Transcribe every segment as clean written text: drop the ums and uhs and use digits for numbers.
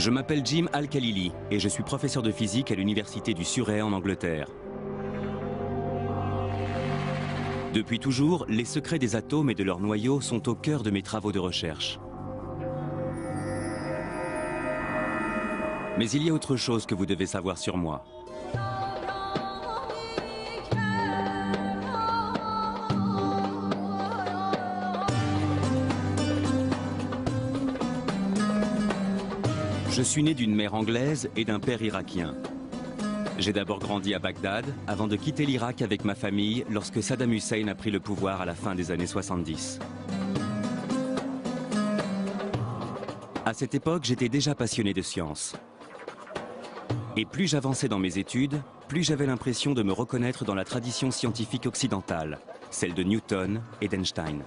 Je m'appelle Jim Al-Khalili et je suis professeur de physique à l'université du Surrey en Angleterre. Depuis toujours, les secrets des atomes et de leurs noyaux sont au cœur de mes travaux de recherche. Mais il y a autre chose que vous devez savoir sur moi. Je suis né d'une mère anglaise et d'un père irakien. J'ai d'abord grandi à Bagdad avant de quitter l'Irak avec ma famille lorsque Saddam Hussein a pris le pouvoir à la fin des années 70. À cette époque, j'étais déjà passionné de science. Et plus j'avançais dans mes études, plus j'avais l'impression de me reconnaître dans la tradition scientifique occidentale, celle de Newton et d'Einstein.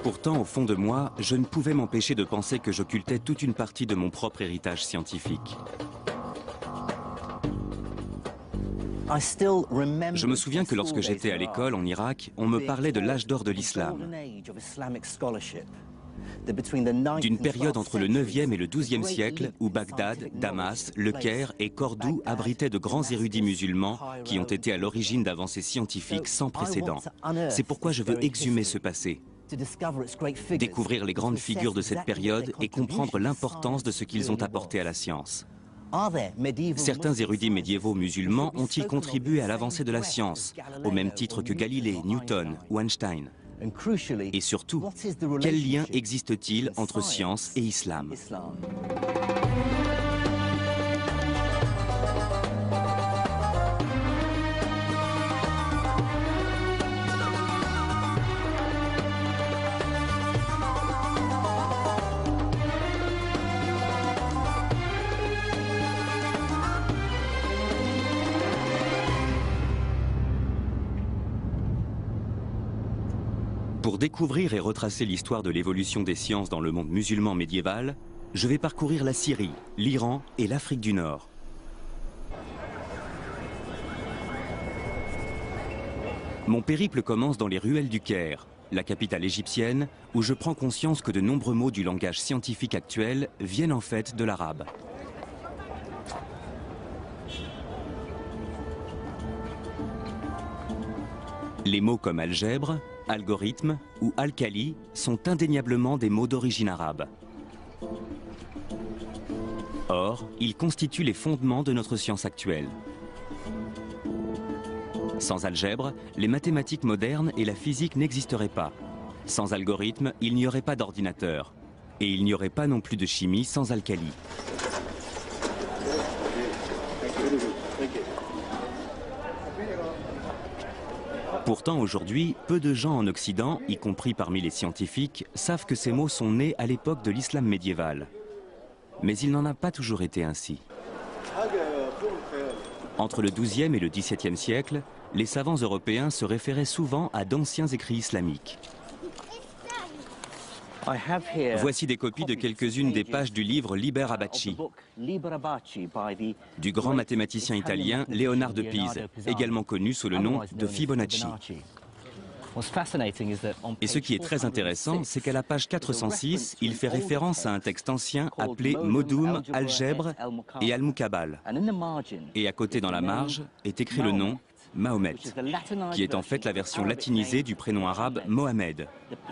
Pourtant, au fond de moi, je ne pouvais m'empêcher de penser que j'occultais toute une partie de mon propre héritage scientifique. Je me souviens que lorsque j'étais à l'école en Irak, on me parlait de l'âge d'or de l'islam, d'une période entre le 9e et le 12e siècle où Bagdad, Damas, Le Caire et Cordoue abritaient de grands érudits musulmans qui ont été à l'origine d'avancées scientifiques sans précédent. C'est pourquoi je veux exhumer ce passé, découvrir les grandes figures de cette période et comprendre l'importance de ce qu'ils ont apporté à la science. Certains érudits médiévaux musulmans ont-ils contribué à l'avancée de la science, au même titre que Galilée, Newton ou Einstein? Et surtout, quel lien existe-t-il entre science et islam? Pour découvrir et retracer l'histoire de l'évolution des sciences dans le monde musulman médiéval, je vais parcourir la Syrie, l'Iran et l'Afrique du Nord. Mon périple commence dans les ruelles du Caire, la capitale égyptienne, où je prends conscience que de nombreux mots du langage scientifique actuel viennent en fait de l'arabe. Les mots comme algèbre, algorithme ou alcali sont indéniablement des mots d'origine arabe. Or, ils constituent les fondements de notre science actuelle. Sans algèbre, les mathématiques modernes et la physique n'existeraient pas. Sans algorithme, il n'y aurait pas d'ordinateur. Et il n'y aurait pas non plus de chimie sans alcali. Pourtant, aujourd'hui, peu de gens en Occident, y compris parmi les scientifiques, savent que ces mots sont nés à l'époque de l'islam médiéval. Mais il n'en a pas toujours été ainsi. Entre le XIIe et le XVIIe siècle, les savants européens se référaient souvent à d'anciens écrits islamiques. Voici des copies de quelques-unes des pages du livre Liber Abaci, du grand mathématicien italien Léonard de Pise, également connu sous le nom de Fibonacci. Et ce qui est très intéressant, c'est qu'à la page 406, il fait référence à un texte ancien appelé Modum, Algèbre et Al-Muqabbal. Et à côté dans la marge est écrit le nom Mahomet, qui est en fait la version latinisée du prénom arabe Mohamed.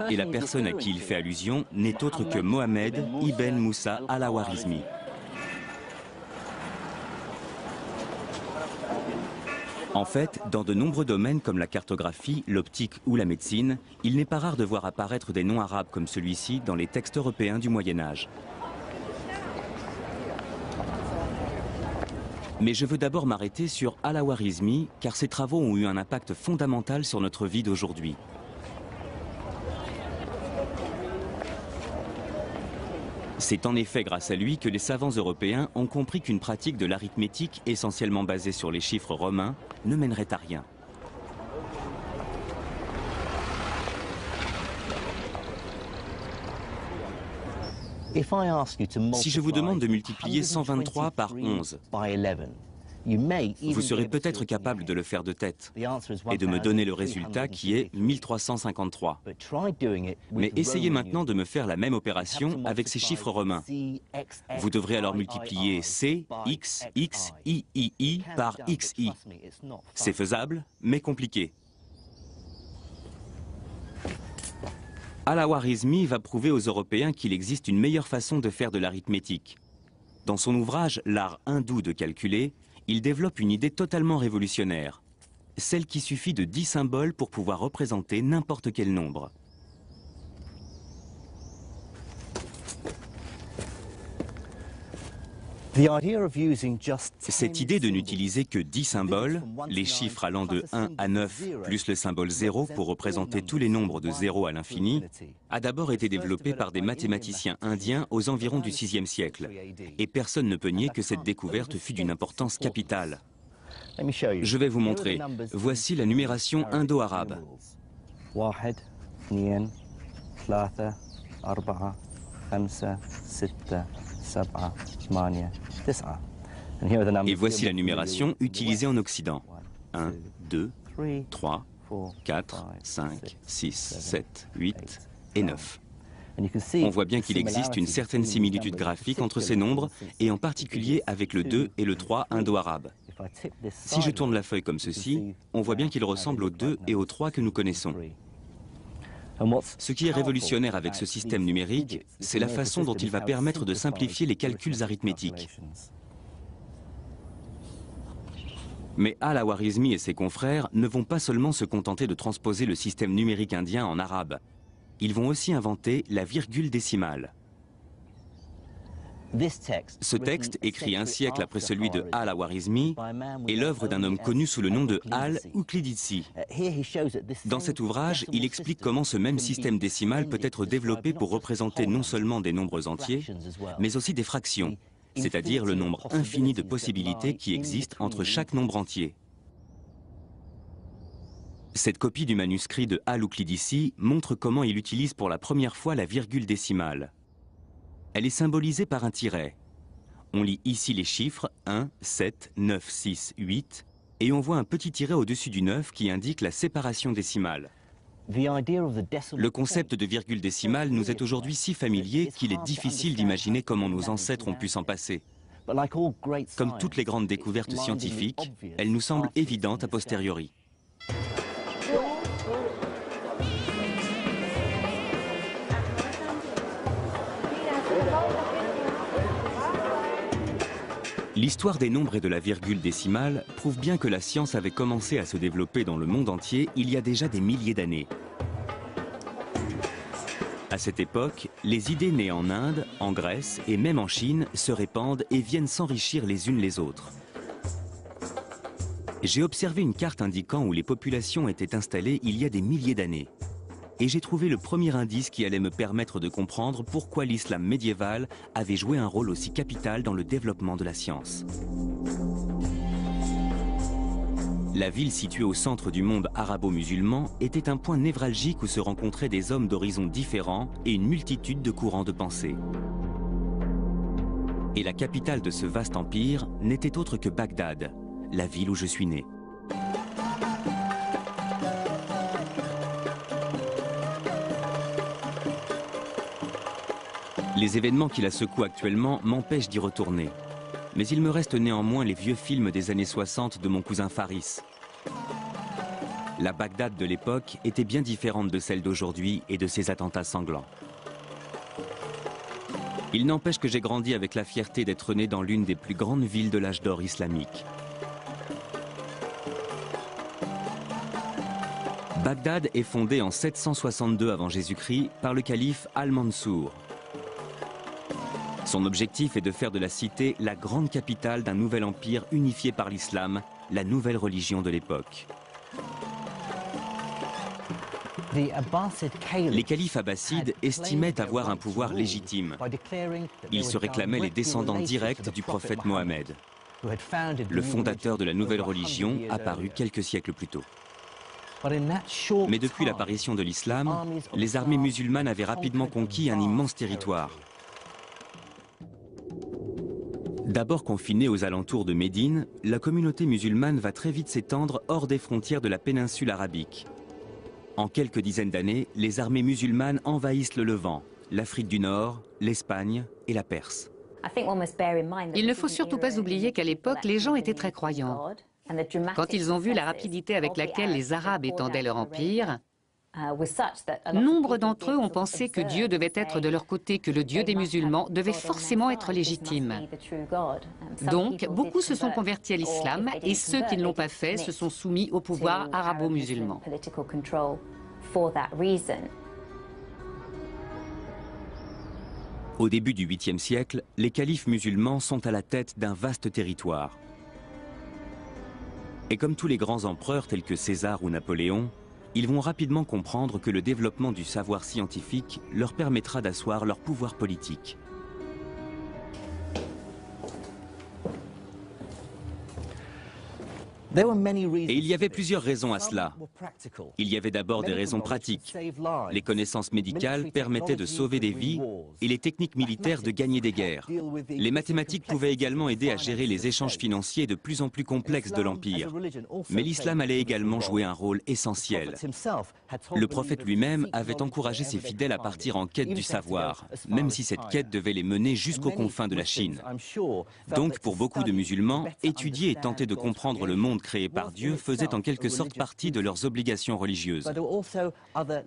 Et la personne à qui il fait allusion n'est autre que Mohamed ibn Moussa al-Khwarizmi. En fait, dans de nombreux domaines comme la cartographie, l'optique ou la médecine, il n'est pas rare de voir apparaître des noms arabes comme celui-ci dans les textes européens du Moyen-Âge. Mais je veux d'abord m'arrêter sur al-Khwarizmi, car ses travaux ont eu un impact fondamental sur notre vie d'aujourd'hui. C'est en effet grâce à lui que les savants européens ont compris qu'une pratique de l'arithmétique essentiellement basée sur les chiffres romains ne mènerait à rien. Si je vous demande de multiplier 123 par 11, Vous serez peut-être capable de le faire de tête et de me donner le résultat qui est 1353. Mais essayez maintenant de me faire la même opération avec ces chiffres romains. Vous devrez alors multiplier C, X, X, I par XI. C'est faisable, mais compliqué. Al-Khwarizmi va prouver aux Européens qu'il existe une meilleure façon de faire de l'arithmétique. Dans son ouvrage « L'art hindou de calculer », il développe une idée totalement révolutionnaire, celle qui suffit de 10 symboles pour pouvoir représenter n'importe quel nombre. Cette idée de n'utiliser que 10 symboles, les chiffres allant de 1 à 9 plus le symbole 0 pour représenter tous les nombres de 0 à l'infini, a d'abord été développée par des mathématiciens indiens aux environs du VIe siècle. Et personne ne peut nier que cette découverte fut d'une importance capitale. Je vais vous montrer. Voici la numération indo-arabe. Et voici la numération utilisée en Occident. 1, 2, 3, 4, 5, 6, 7, 8 et 9. On voit bien qu'il existe une certaine similitude graphique entre ces nombres, et en particulier avec le 2 et le 3 indo-arabe. Si je tourne la feuille comme ceci, on voit bien qu'il ressemble au 2 et au 3 que nous connaissons. Ce qui est révolutionnaire avec ce système numérique, c'est la façon dont il va permettre de simplifier les calculs arithmétiques. Mais Al-Khwarizmi et ses confrères ne vont pas seulement se contenter de transposer le système numérique indien en arabe. Ils vont aussi inventer la virgule décimale. Ce texte, écrit un siècle après celui de Al-Khwarizmi, est l'œuvre d'un homme connu sous le nom de Al-Uqlidisi. Dans cet ouvrage, il explique comment ce même système décimal peut être développé pour représenter non seulement des nombres entiers, mais aussi des fractions, c'est-à-dire le nombre infini de possibilités qui existent entre chaque nombre entier. Cette copie du manuscrit de Al-Uqlidisi montre comment il utilise pour la première fois la virgule décimale. Elle est symbolisée par un tiret. On lit ici les chiffres 1, 7, 9, 6, 8, et on voit un petit tiret au-dessus du 9 qui indique la séparation décimale. Le concept de virgule décimale nous est aujourd'hui si familier qu'il est difficile d'imaginer comment nos ancêtres ont pu s'en passer. Comme toutes les grandes découvertes scientifiques, elle nous semble évidente a posteriori. L'histoire des nombres et de la virgule décimale prouve bien que la science avait commencé à se développer dans le monde entier il y a déjà des milliers d'années. À cette époque, les idées nées en Inde, en Grèce et même en Chine se répandent et viennent s'enrichir les unes les autres. J'ai observé une carte indiquant où les populations étaient installées il y a des milliers d'années. Et j'ai trouvé le premier indice qui allait me permettre de comprendre pourquoi l'islam médiéval avait joué un rôle aussi capital dans le développement de la science. La ville située au centre du monde arabo-musulman était un point névralgique où se rencontraient des hommes d'horizons différents et une multitude de courants de pensée. Et la capitale de ce vaste empire n'était autre que Bagdad, la ville où je suis né. Les événements qui la secouent actuellement m'empêchent d'y retourner. Mais il me reste néanmoins les vieux films des années 60 de mon cousin Faris. La Bagdad de l'époque était bien différente de celle d'aujourd'hui et de ses attentats sanglants. Il n'empêche que j'ai grandi avec la fierté d'être né dans l'une des plus grandes villes de l'âge d'or islamique. Bagdad est fondée en 762 avant Jésus-Christ par le calife Al-Mansour. Son objectif est de faire de la cité la grande capitale d'un nouvel empire unifié par l'islam, la nouvelle religion de l'époque. Les califes abbassides estimaient avoir un pouvoir légitime. Ils se réclamaient les descendants directs du prophète Mohammed, le fondateur de la nouvelle religion apparue quelques siècles plus tôt. Mais depuis l'apparition de l'islam, les armées musulmanes avaient rapidement conquis un immense territoire. D'abord confinée aux alentours de Médine, la communauté musulmane va très vite s'étendre hors des frontières de la péninsule arabique. En quelques dizaines d'années, les armées musulmanes envahissent le Levant, l'Afrique du Nord, l'Espagne et la Perse. Il ne faut surtout pas oublier qu'à l'époque, les gens étaient très croyants. Quand ils ont vu la rapidité avec laquelle les Arabes étendaient leur empire, nombre d'entre eux ont pensé que Dieu devait être de leur côté, que le Dieu des musulmans devait forcément être légitime. Donc, beaucoup se sont convertis à l'islam et ceux qui ne l'ont pas fait se sont soumis au pouvoir arabo-musulman. Au début du 8e siècle, les califes musulmans sont à la tête d'un vaste territoire. Et comme tous les grands empereurs tels que César ou Napoléon, ils vont rapidement comprendre que le développement du savoir scientifique leur permettra d'asseoir leur pouvoir politique. Et il y avait plusieurs raisons à cela. Il y avait d'abord des raisons pratiques. Les connaissances médicales permettaient de sauver des vies et les techniques militaires de gagner des guerres. Les mathématiques pouvaient également aider à gérer les échanges financiers de plus en plus complexes de l'Empire. Mais l'islam allait également jouer un rôle essentiel. Le prophète lui-même avait encouragé ses fidèles à partir en quête du savoir, même si cette quête devait les mener jusqu'aux confins de la Chine. Donc, pour beaucoup de musulmans, étudier et tenter de comprendre le monde créé par Dieu faisait en quelque sorte partie de leurs obligations religieuses.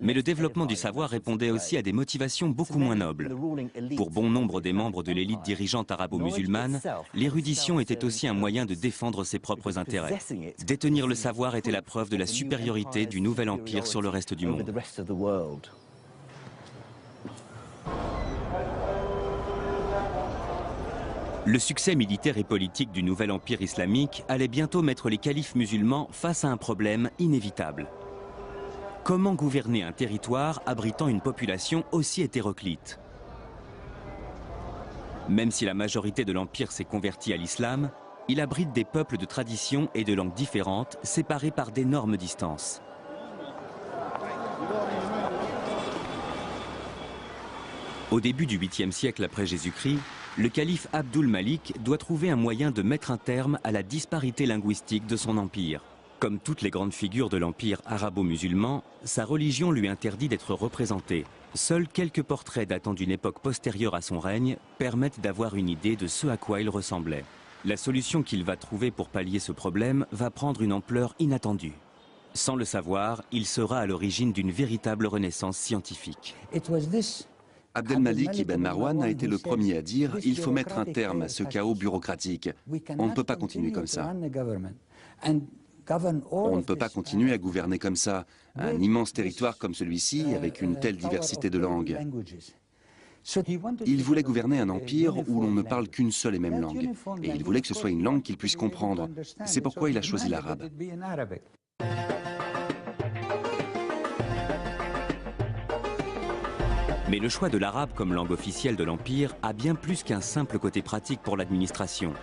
Mais le développement du savoir répondait aussi à des motivations beaucoup moins nobles. Pour bon nombre des membres de l'élite dirigeante arabo-musulmane, l'érudition était aussi un moyen de défendre ses propres intérêts. Détenir le savoir était la preuve de la supériorité du nouvel empire sur le reste du monde. Le succès militaire et politique du nouvel empire islamique allait bientôt mettre les califes musulmans face à un problème inévitable. Comment gouverner un territoire abritant une population aussi hétéroclite? Même si la majorité de l'empire s'est convertie à l'islam, il abrite des peuples de traditions et de langues différentes, séparés par d'énormes distances. Au début du 8e siècle après Jésus-Christ, le calife Abdul Malik doit trouver un moyen de mettre un terme à la disparité linguistique de son empire. Comme toutes les grandes figures de l'empire arabo-musulman, sa religion lui interdit d'être représentée. Seuls quelques portraits datant d'une époque postérieure à son règne permettent d'avoir une idée de ce à quoi il ressemblait. La solution qu'il va trouver pour pallier ce problème va prendre une ampleur inattendue. Sans le savoir, il sera à l'origine d'une véritable renaissance scientifique. Abdelmalik Ibn Marwan a été le premier à dire « il faut mettre un terme à ce chaos bureaucratique. On ne peut pas continuer comme ça. On ne peut pas continuer à gouverner comme ça, un immense territoire comme celui-ci avec une telle diversité de langues. » Il voulait gouverner un empire où l'on ne parle qu'une seule et même langue. Et il voulait que ce soit une langue qu'il puisse comprendre. C'est pourquoi il a choisi l'arabe. Mais le choix de l'arabe comme langue officielle de l'Empire a bien plus qu'un simple côté pratique pour l'administration.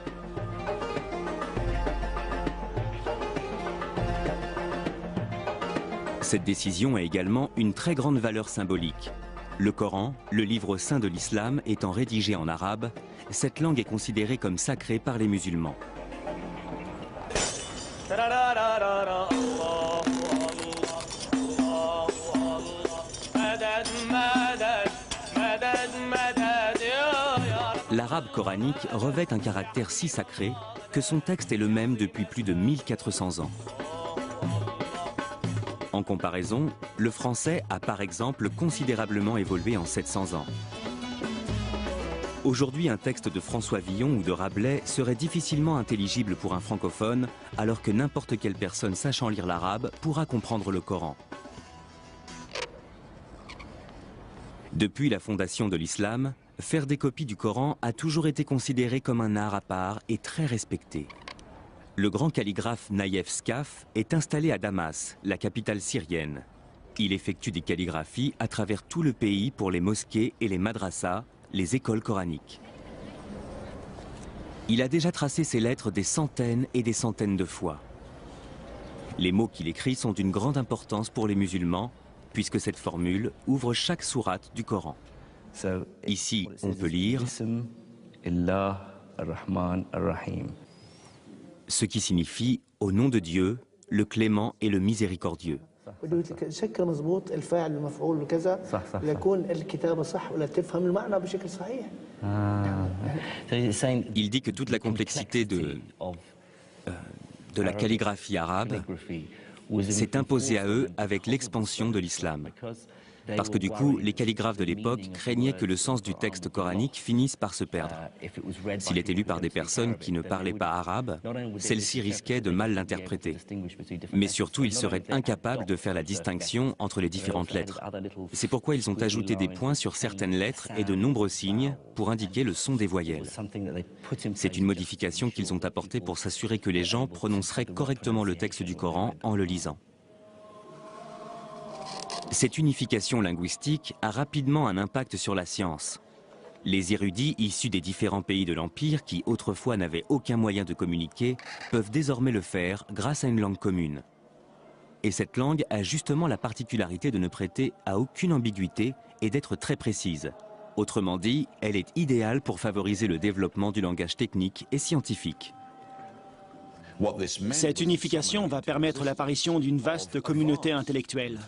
Cette décision a également une très grande valeur symbolique. Le Coran, le livre saint de l'islam, étant rédigé en arabe, cette langue est considérée comme sacrée par les musulmans. L'arabe coranique revêt un caractère si sacré que son texte est le même depuis plus de 1400 ans. En comparaison, le français a par exemple considérablement évolué en 700 ans. Aujourd'hui, un texte de François Villon ou de Rabelais serait difficilement intelligible pour un francophone, alors que n'importe quelle personne sachant lire l'arabe pourra comprendre le Coran. Depuis la fondation de l'islam, faire des copies du Coran a toujours été considéré comme un art à part et très respecté. Le grand calligraphe Naïef Skaf est installé à Damas, la capitale syrienne. Il effectue des calligraphies à travers tout le pays pour les mosquées et les madrassas, les écoles coraniques. Il a déjà tracé ses lettres des centaines et des centaines de fois. Les mots qu'il écrit sont d'une grande importance pour les musulmans, puisque cette formule ouvre chaque sourate du Coran. Ici, on peut lire Ce qui signifie « au nom de Dieu, le clément et le miséricordieux ». Il dit que toute la complexité de la calligraphie arabe s'est imposée à eux avec l'expansion de l'islam. Parce que du coup, les calligraphes de l'époque craignaient que le sens du texte coranique finisse par se perdre. S'il était lu par des personnes qui ne parlaient pas arabe, celles-ci risquaient de mal l'interpréter. Mais surtout, ils seraient incapables de faire la distinction entre les différentes lettres. C'est pourquoi ils ont ajouté des points sur certaines lettres et de nombreux signes pour indiquer le son des voyelles. C'est une modification qu'ils ont apportée pour s'assurer que les gens prononceraient correctement le texte du Coran en le lisant. Cette unification linguistique a rapidement un impact sur la science. Les érudits issus des différents pays de l'Empire, qui autrefois n'avaient aucun moyen de communiquer, peuvent désormais le faire grâce à une langue commune. Et cette langue a justement la particularité de ne prêter à aucune ambiguïté et d'être très précise. Autrement dit, elle est idéale pour favoriser le développement du langage technique et scientifique. Cette unification va permettre l'apparition d'une vaste communauté intellectuelle,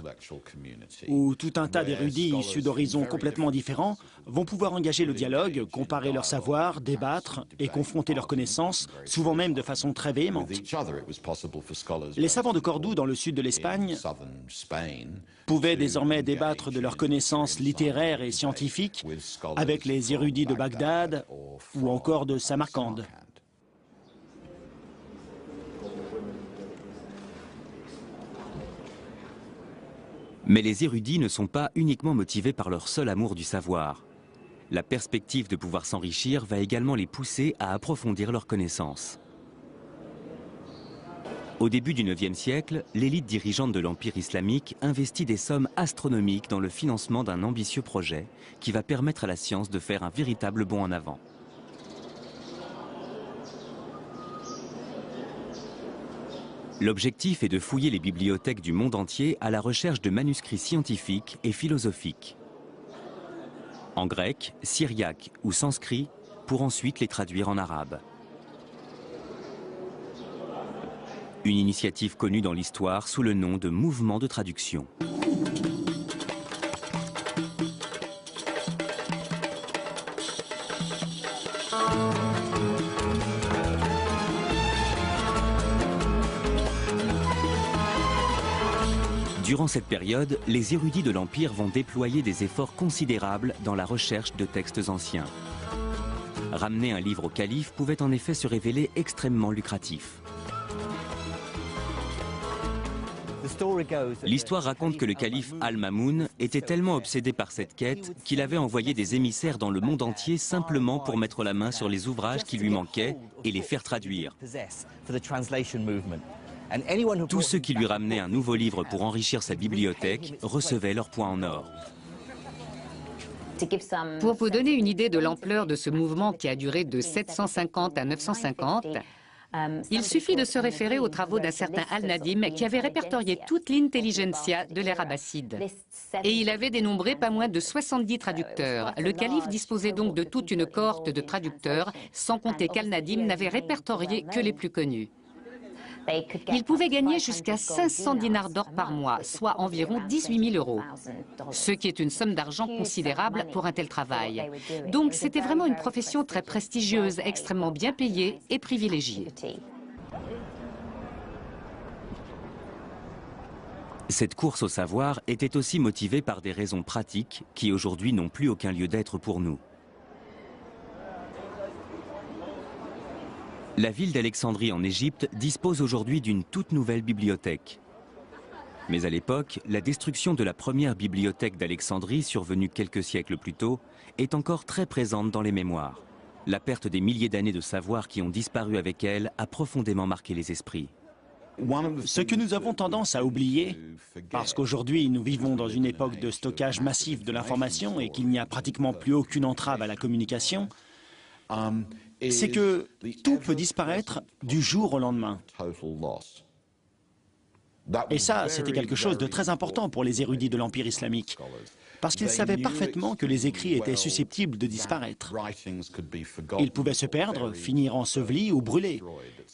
où tout un tas d'érudits issus d'horizons complètement différents vont pouvoir engager le dialogue, comparer leurs savoirs, débattre et confronter leurs connaissances, souvent même de façon très véhémente. Les savants de Cordoue, dans le sud de l'Espagne, pouvaient désormais débattre de leurs connaissances littéraires et scientifiques avec les érudits de Bagdad ou encore de Samarcande. Mais les érudits ne sont pas uniquement motivés par leur seul amour du savoir. La perspective de pouvoir s'enrichir va également les pousser à approfondir leurs connaissances. Au début du IXe siècle, l'élite dirigeante de l'Empire islamique investit des sommes astronomiques dans le financement d'un ambitieux projet qui va permettre à la science de faire un véritable bond en avant. L'objectif est de fouiller les bibliothèques du monde entier à la recherche de manuscrits scientifiques et philosophiques. En grec, syriaque ou sanskrit, pour ensuite les traduire en arabe. Une initiative connue dans l'histoire sous le nom de mouvement de traduction. Durant cette période, les érudits de l'Empire vont déployer des efforts considérables dans la recherche de textes anciens. Ramener un livre au calife pouvait en effet se révéler extrêmement lucratif. L'histoire raconte que le calife Al-Mamoun était tellement obsédé par cette quête qu'il avait envoyé des émissaires dans le monde entier simplement pour mettre la main sur les ouvrages qui lui manquaient et les faire traduire. Tous ceux qui lui ramenaient un nouveau livre pour enrichir sa bibliothèque recevaient leur point en or. Pour vous donner une idée de l'ampleur de ce mouvement qui a duré de 750 à 950, il suffit de se référer aux travaux d'un certain Al-Nadim qui avait répertorié toute l'intelligentsia de l'ère abbasside. Et il avait dénombré pas moins de 70 traducteurs. Le calife disposait donc de toute une cohorte de traducteurs, sans compter qu'Al-Nadim n'avait répertorié que les plus connus. Ils pouvaient gagner jusqu'à 500 dinars d'or par mois, soit environ 18 000 €, ce qui est une somme d'argent considérable pour un tel travail. Donc c'était vraiment une profession très prestigieuse, extrêmement bien payée et privilégiée. Cette course au savoir était aussi motivée par des raisons pratiques qui aujourd'hui n'ont plus aucun lieu d'être pour nous. La ville d'Alexandrie en Égypte dispose aujourd'hui d'une toute nouvelle bibliothèque. Mais à l'époque, la destruction de la première bibliothèque d'Alexandrie, survenue quelques siècles plus tôt, est encore très présente dans les mémoires. La perte des milliers d'années de savoir qui ont disparu avec elle a profondément marqué les esprits. Ce que nous avons tendance à oublier, parce qu'aujourd'hui nous vivons dans une époque de stockage massif de l'information et qu'il n'y a pratiquement plus aucune entrave à la communication, c'est que tout peut disparaître du jour au lendemain. Et ça, c'était quelque chose de très important pour les érudits de l'Empire islamique. parce qu'ils savaient parfaitement que les écrits étaient susceptibles de disparaître. Ils pouvaient se perdre, finir ensevelis ou brûlés.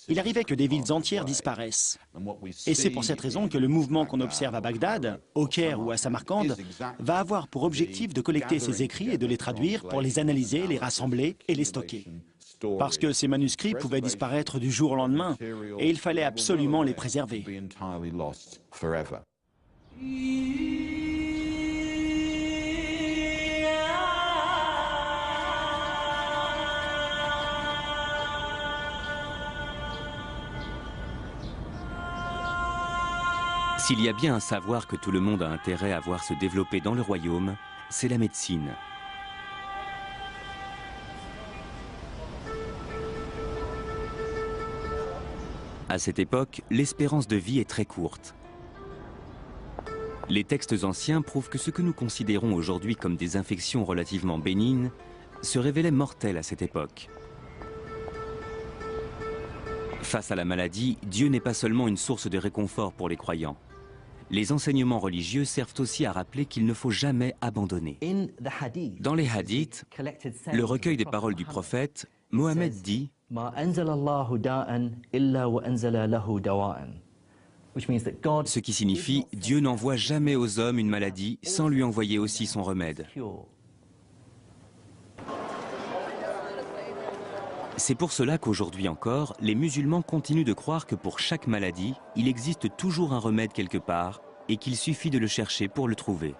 Il arrivait que des villes entières disparaissent. Et c'est pour cette raison que le mouvement qu'on observe à Bagdad, au Caire ou à Samarcande va avoir pour objectif de collecter ces écrits et de les traduire pour les analyser, les rassembler et les stocker. Parce que ces manuscrits pouvaient disparaître du jour au lendemain et il fallait absolument les préserver. S'il y a bien un savoir que tout le monde a intérêt à voir se développer dans le royaume, c'est la médecine. À cette époque, l'espérance de vie est très courte. Les textes anciens prouvent que ce que nous considérons aujourd'hui comme des infections relativement bénignes se révélaient mortelles à cette époque. Face à la maladie, Dieu n'est pas seulement une source de réconfort pour les croyants. Les enseignements religieux servent aussi à rappeler qu'il ne faut jamais abandonner. Dans les hadiths, le recueil des paroles du prophète, Mohammed dit « Ce qui signifie « Dieu n'envoie jamais aux hommes une maladie sans lui envoyer aussi son remède ». C'est pour cela qu'aujourd'hui encore, les musulmans continuent de croire que pour chaque maladie, il existe toujours un remède quelque part et qu'il suffit de le chercher pour le trouver.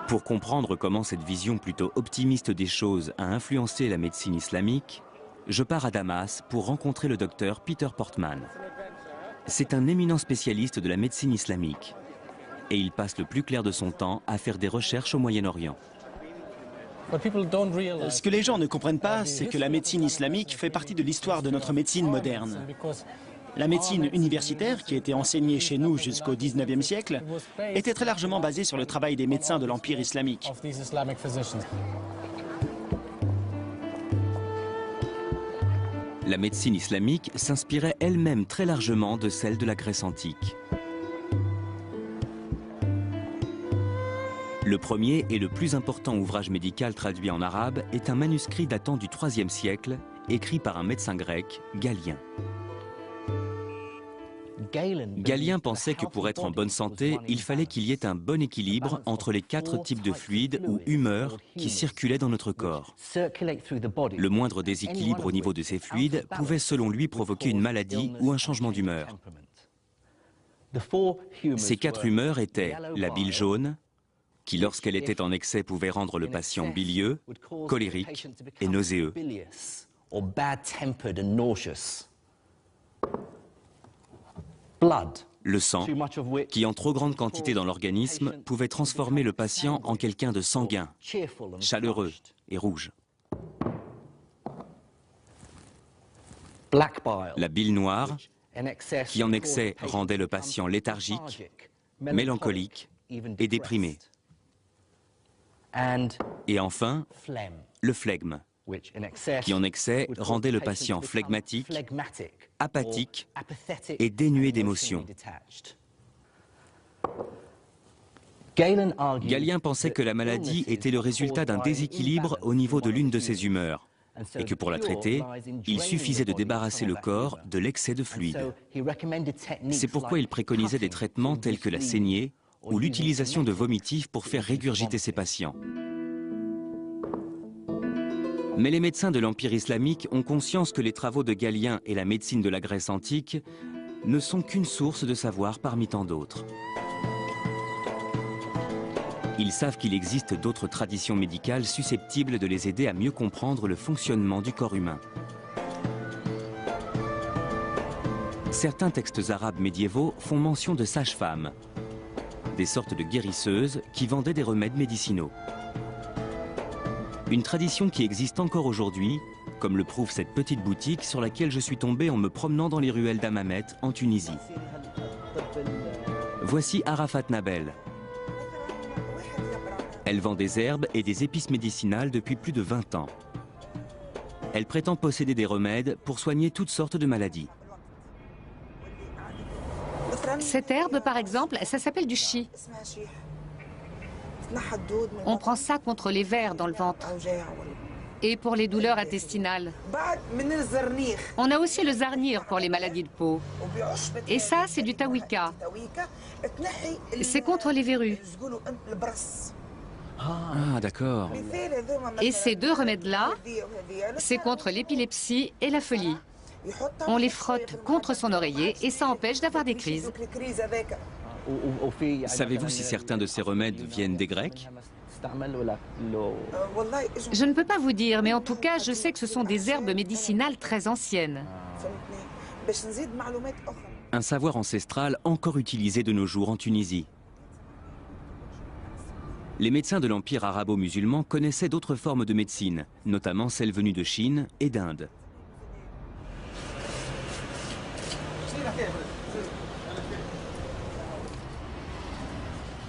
Pour comprendre comment cette vision plutôt optimiste des choses a influencé la médecine islamique, je pars à Damas pour rencontrer le docteur Peter Portman. C'est un éminent spécialiste de la médecine islamique et il passe le plus clair de son temps à faire des recherches au Moyen-Orient. Ce que les gens ne comprennent pas, c'est que la médecine islamique fait partie de l'histoire de notre médecine moderne. La médecine universitaire, qui était enseignée chez nous jusqu'au XIXe siècle, était très largement basée sur le travail des médecins de l'Empire islamique. La médecine islamique s'inspirait elle-même très largement de celle de la Grèce antique. Le premier et le plus important ouvrage médical traduit en arabe est un manuscrit datant du IIIe siècle, écrit par un médecin grec, Galien. Galien pensait que pour être en bonne santé, il fallait qu'il y ait un bon équilibre entre les 4 types de fluides ou humeurs qui circulaient dans notre corps. Le moindre déséquilibre au niveau de ces fluides pouvait selon lui provoquer une maladie ou un changement d'humeur. Ces 4 humeurs étaient la bile jaune, qui lorsqu'elle était en excès pouvait rendre le patient bilieux, colérique et nauséeux. Le sang, qui en trop grande quantité dans l'organisme pouvait transformer le patient en quelqu'un de sanguin, chaleureux et rouge. La bile noire, qui en excès rendait le patient léthargique, mélancolique et déprimé. Et enfin, le flegme, qui en excès rendait le patient flegmatique, apathique et dénué d'émotions. Galien pensait que la maladie était le résultat d'un déséquilibre au niveau de l'une de ses humeurs et que pour la traiter, il suffisait de débarrasser le corps de l'excès de fluide. C'est pourquoi il préconisait des traitements tels que la saignée ou l'utilisation de vomitifs pour faire régurgiter ses patients. Mais les médecins de l'Empire islamique ont conscience que les travaux de Galien et la médecine de la Grèce antique ne sont qu'une source de savoir parmi tant d'autres. Ils savent qu'il existe d'autres traditions médicales susceptibles de les aider à mieux comprendre le fonctionnement du corps humain. Certains textes arabes médiévaux font mention de sages-femmes, des sortes de guérisseuses qui vendaient des remèdes médicinaux. Une tradition qui existe encore aujourd'hui, comme le prouve cette petite boutique sur laquelle je suis tombé en me promenant dans les ruelles d'Hammamet en Tunisie. Voici Arafat Nabel. Elle vend des herbes et des épices médicinales depuis plus de 20 ans. Elle prétend posséder des remèdes pour soigner toutes sortes de maladies. Cette herbe, par exemple, ça s'appelle du chi. On prend ça contre les vers dans le ventre et pour les douleurs intestinales. On a aussi le zarnir pour les maladies de peau. Et ça, c'est du tawika. C'est contre les verrues. Ah, d'accord. Et ces deux remèdes-là, c'est contre l'épilepsie et la folie. On les frotte contre son oreiller et ça empêche d'avoir des crises. Savez-vous si certains de ces remèdes viennent des Grecs? Je ne peux pas vous dire, mais en tout cas, je sais que ce sont des herbes médicinales très anciennes. Un savoir ancestral encore utilisé de nos jours en Tunisie. Les médecins de l'Empire arabo-musulman connaissaient d'autres formes de médecine, notamment celles venues de Chine et d'Inde.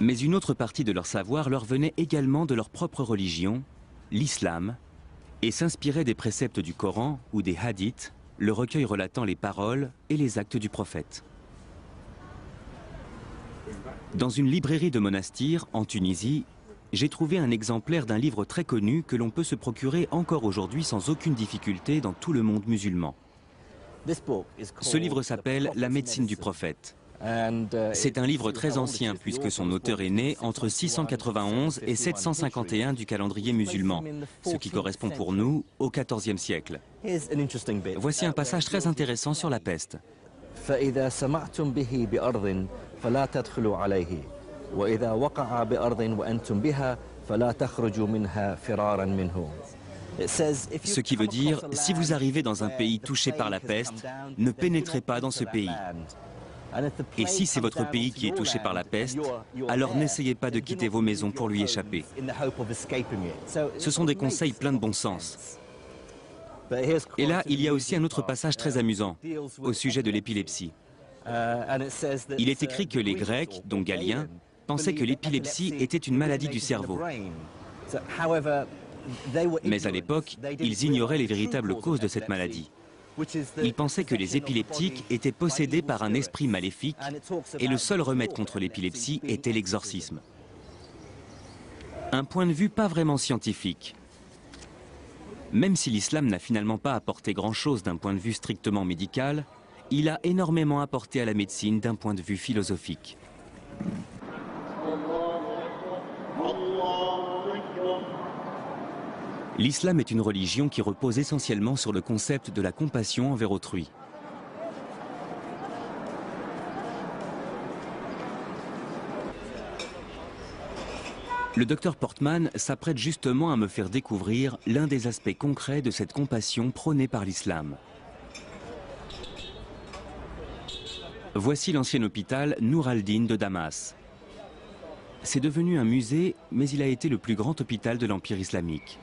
Mais une autre partie de leur savoir leur venait également de leur propre religion, l'islam, et s'inspirait des préceptes du Coran ou des hadiths, le recueil relatant les paroles et les actes du prophète. Dans une librairie de monastir en Tunisie, j'ai trouvé un exemplaire d'un livre très connu que l'on peut se procurer encore aujourd'hui sans aucune difficulté dans tout le monde musulman. Ce livre s'appelle « La médecine du prophète ». C'est un livre très ancien puisque son auteur est né entre 691 et 751 du calendrier musulman, ce qui correspond pour nous au XIVe siècle. Voici un passage très intéressant sur la peste. Ce qui veut dire, si vous arrivez dans un pays touché par la peste, ne pénétrez pas dans ce pays. Et si c'est votre pays qui est touché par la peste, alors n'essayez pas de quitter vos maisons pour lui échapper. Ce sont des conseils pleins de bon sens. Et là, il y a aussi un autre passage très amusant, au sujet de l'épilepsie. Il est écrit que les Grecs, dont Galien, pensaient que l'épilepsie était une maladie du cerveau. Mais à l'époque, ils ignoraient les véritables causes de cette maladie. Ils pensaient que les épileptiques étaient possédés par un esprit maléfique et le seul remède contre l'épilepsie était l'exorcisme. Un point de vue pas vraiment scientifique. Même si l'islam n'a finalement pas apporté grand-chose d'un point de vue strictement médical, il a énormément apporté à la médecine d'un point de vue philosophique. L'islam est une religion qui repose essentiellement sur le concept de la compassion envers autrui. Le docteur Portman s'apprête justement à me faire découvrir l'un des aspects concrets de cette compassion prônée par l'islam. Voici l'ancien hôpital Nour al-Din de Damas. C'est devenu un musée, mais il a été le plus grand hôpital de l'Empire islamique.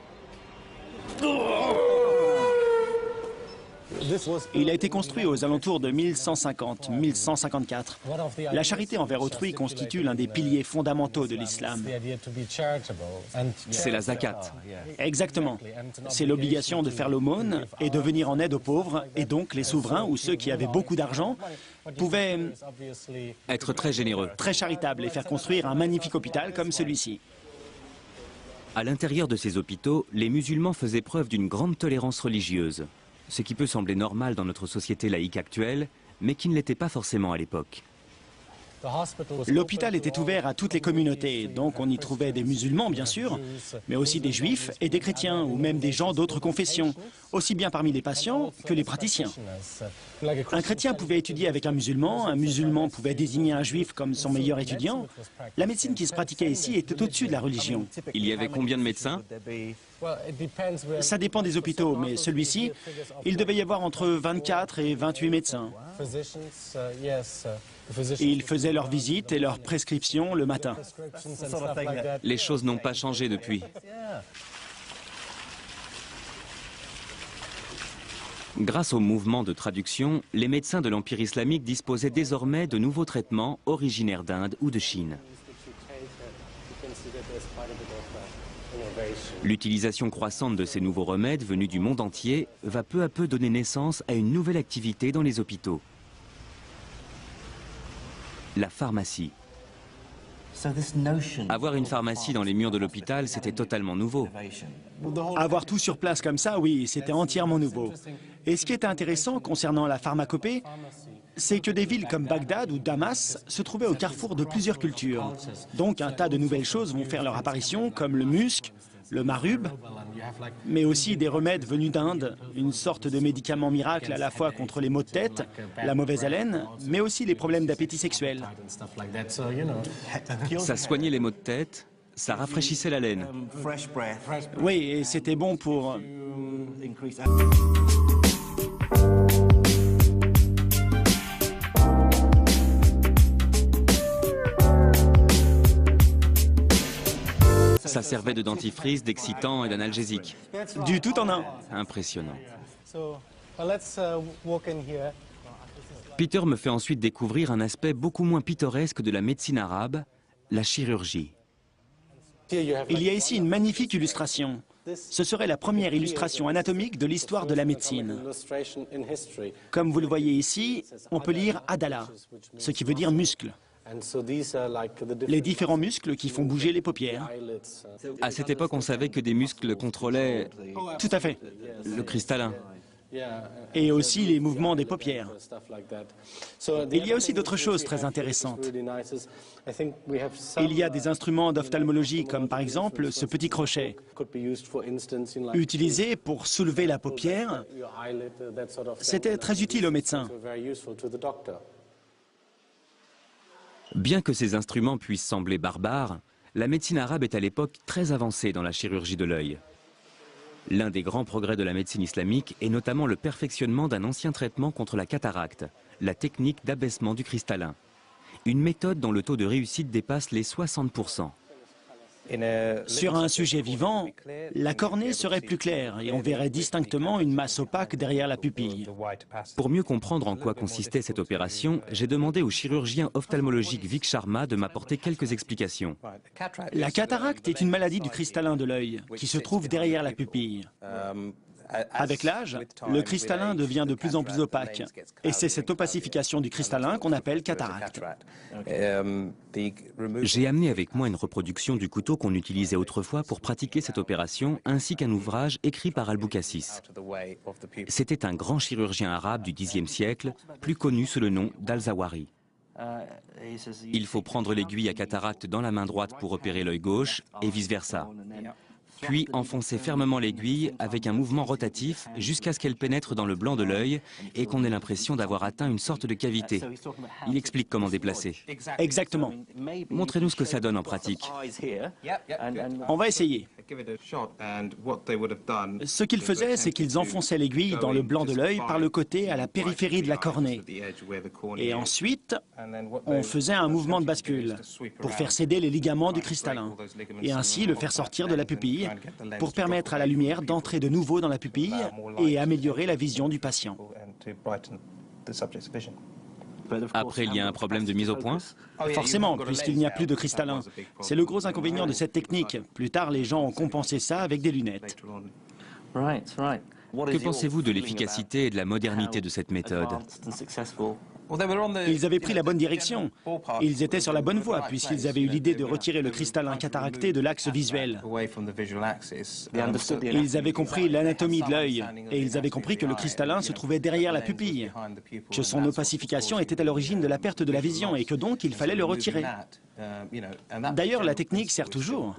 Il a été construit aux alentours de 1150-1154. La charité envers autrui constitue l'un des piliers fondamentaux de l'islam. C'est la zakat. Exactement. C'est l'obligation de faire l'aumône et de venir en aide aux pauvres, et donc les souverains ou ceux qui avaient beaucoup d'argent pouvaient être très généreux, très charitables et faire construire un magnifique hôpital comme celui-ci. À l'intérieur de ces hôpitaux, les musulmans faisaient preuve d'une grande tolérance religieuse, ce qui peut sembler normal dans notre société laïque actuelle, mais qui ne l'était pas forcément à l'époque. L'hôpital était ouvert à toutes les communautés, donc on y trouvait des musulmans bien sûr, mais aussi des juifs et des chrétiens, ou même des gens d'autres confessions, aussi bien parmi les patients que les praticiens. Un chrétien pouvait étudier avec un musulman pouvait désigner un juif comme son meilleur étudiant. La médecine qui se pratiquait ici était au-dessus de la religion. Il y avait combien de médecins ? Ça dépend des hôpitaux, mais celui-ci, il devait y avoir entre 24 et 28 médecins. Ils faisaient leurs visites et leurs prescriptions le matin. Les choses n'ont pas changé depuis. Grâce au mouvement de traduction, les médecins de l'Empire islamique disposaient désormais de nouveaux traitements originaires d'Inde ou de Chine. L'utilisation croissante de ces nouveaux remèdes venus du monde entier va peu à peu donner naissance à une nouvelle activité dans les hôpitaux. la pharmacie. Avoir une pharmacie dans les murs de l'hôpital, c'était totalement nouveau. Avoir tout sur place comme ça, oui, c'était entièrement nouveau. Et ce qui est intéressant concernant la pharmacopée, c'est que des villes comme Bagdad ou Damas se trouvaient au carrefour de plusieurs cultures. Donc un tas de nouvelles choses vont faire leur apparition, comme le musc, le marub, mais aussi des remèdes venus d'Inde, une sorte de médicament miracle à la fois contre les maux de tête, la mauvaise haleine, mais aussi les problèmes d'appétit sexuel. Ça soignait les maux de tête, ça rafraîchissait la laine. Oui, et c'était bon pour... Ça servait de dentifrice, d'excitant et d'analgésique. Du tout en un. Impressionnant. Peter me fait ensuite découvrir un aspect beaucoup moins pittoresque de la médecine arabe, la chirurgie. Il y a ici une magnifique illustration. Ce serait la première illustration anatomique de l'histoire de la médecine. Comme vous le voyez ici, on peut lire Adala, ce qui veut dire muscle. Les différents muscles qui font bouger les paupières. À cette époque, on savait que des muscles contrôlaient Tout à fait. le cristallin. Et aussi les mouvements des paupières. Il y a aussi d'autres choses très intéressantes. Il y a des instruments d'ophtalmologie comme par exemple ce petit crochet, utilisé pour soulever la paupière. C'était très utile aux médecins. Bien que ces instruments puissent sembler barbares, la médecine arabe est à l'époque très avancée dans la chirurgie de l'œil. L'un des grands progrès de la médecine islamique est notamment le perfectionnement d'un ancien traitement contre la cataracte, la technique d'abaissement du cristallin. Une méthode dont le taux de réussite dépasse les 60%. Sur un sujet vivant, la cornée serait plus claire et on verrait distinctement une masse opaque derrière la pupille. Pour mieux comprendre en quoi consistait cette opération, j'ai demandé au chirurgien ophtalmologique Vic Sharma de m'apporter quelques explications. La cataracte est une maladie du cristallin de l'œil qui se trouve derrière la pupille. Avec l'âge, le cristallin devient de plus en plus opaque. Et c'est cette opacification du cristallin qu'on appelle cataracte. J'ai amené avec moi une reproduction du couteau qu'on utilisait autrefois pour pratiquer cette opération, ainsi qu'un ouvrage écrit par Al-Boucassis. C'était un grand chirurgien arabe du Xe siècle, plus connu sous le nom d'Al-Zawahiri. Il faut prendre l'aiguille à cataracte dans la main droite pour opérer l'œil gauche et vice-versa. Puis enfoncer fermement l'aiguille avec un mouvement rotatif jusqu'à ce qu'elle pénètre dans le blanc de l'œil et qu'on ait l'impression d'avoir atteint une sorte de cavité. Il explique comment déplacer. Exactement. Montrez-nous ce que ça donne en pratique. On va essayer. Ce qu'ils faisaient, c'est qu'ils enfonçaient l'aiguille dans le blanc de l'œil par le côté à la périphérie de la cornée. Et ensuite, on faisait un mouvement de bascule pour faire céder les ligaments du cristallin et ainsi le faire sortir de la pupille pour permettre à la lumière d'entrer de nouveau dans la pupille et améliorer la vision du patient. Après, il y a un problème de mise au point? Forcément, puisqu'il n'y a plus de cristallin. C'est le gros inconvénient de cette technique. Plus tard, les gens ont compensé ça avec des lunettes. Que pensez-vous de l'efficacité et de la modernité de cette méthode? Ils avaient pris la bonne direction. Ils étaient sur la bonne voie, puisqu'ils avaient eu l'idée de retirer le cristallin cataracté de l'axe visuel. Ils avaient compris l'anatomie de l'œil, et ils avaient compris que le cristallin se trouvait derrière la pupille, que son opacification était à l'origine de la perte de la vision, et que donc il fallait le retirer. D'ailleurs, la technique sert toujours.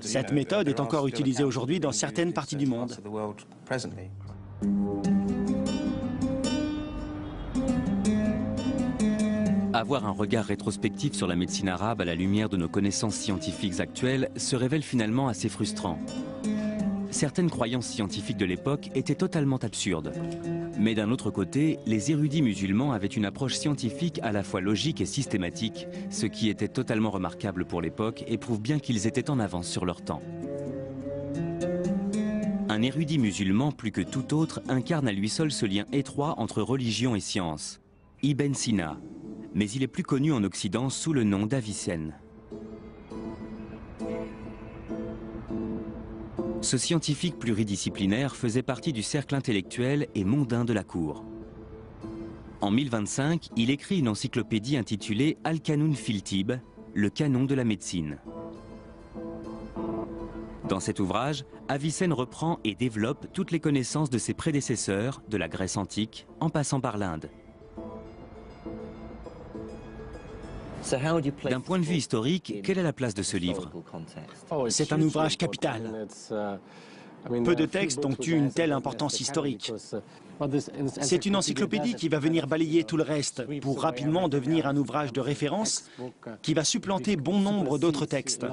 Cette méthode est encore utilisée aujourd'hui dans certaines parties du monde. Avoir un regard rétrospectif sur la médecine arabe à la lumière de nos connaissances scientifiques actuelles se révèle finalement assez frustrant. Certaines croyances scientifiques de l'époque étaient totalement absurdes. Mais d'un autre côté, les érudits musulmans avaient une approche scientifique à la fois logique et systématique, ce qui était totalement remarquable pour l'époque et prouve bien qu'ils étaient en avance sur leur temps. Un érudit musulman, plus que tout autre, incarne à lui seul ce lien étroit entre religion et science. Ibn Sina. Mais il est plus connu en Occident sous le nom d'Avicenne. Ce scientifique pluridisciplinaire faisait partie du cercle intellectuel et mondain de la cour. En 1025, il écrit une encyclopédie intitulée Al-Qanun fil Tibb, le canon de la médecine. Dans cet ouvrage, Avicenne reprend et développe toutes les connaissances de ses prédécesseurs, de la Grèce antique, en passant par l'Inde. D'un point de vue historique, quelle est la place de ce livre? C'est un ouvrage capital. Peu de textes ont eu une telle importance historique. C'est une encyclopédie qui va venir balayer tout le reste pour rapidement devenir un ouvrage de référence qui va supplanter bon nombre d'autres textes.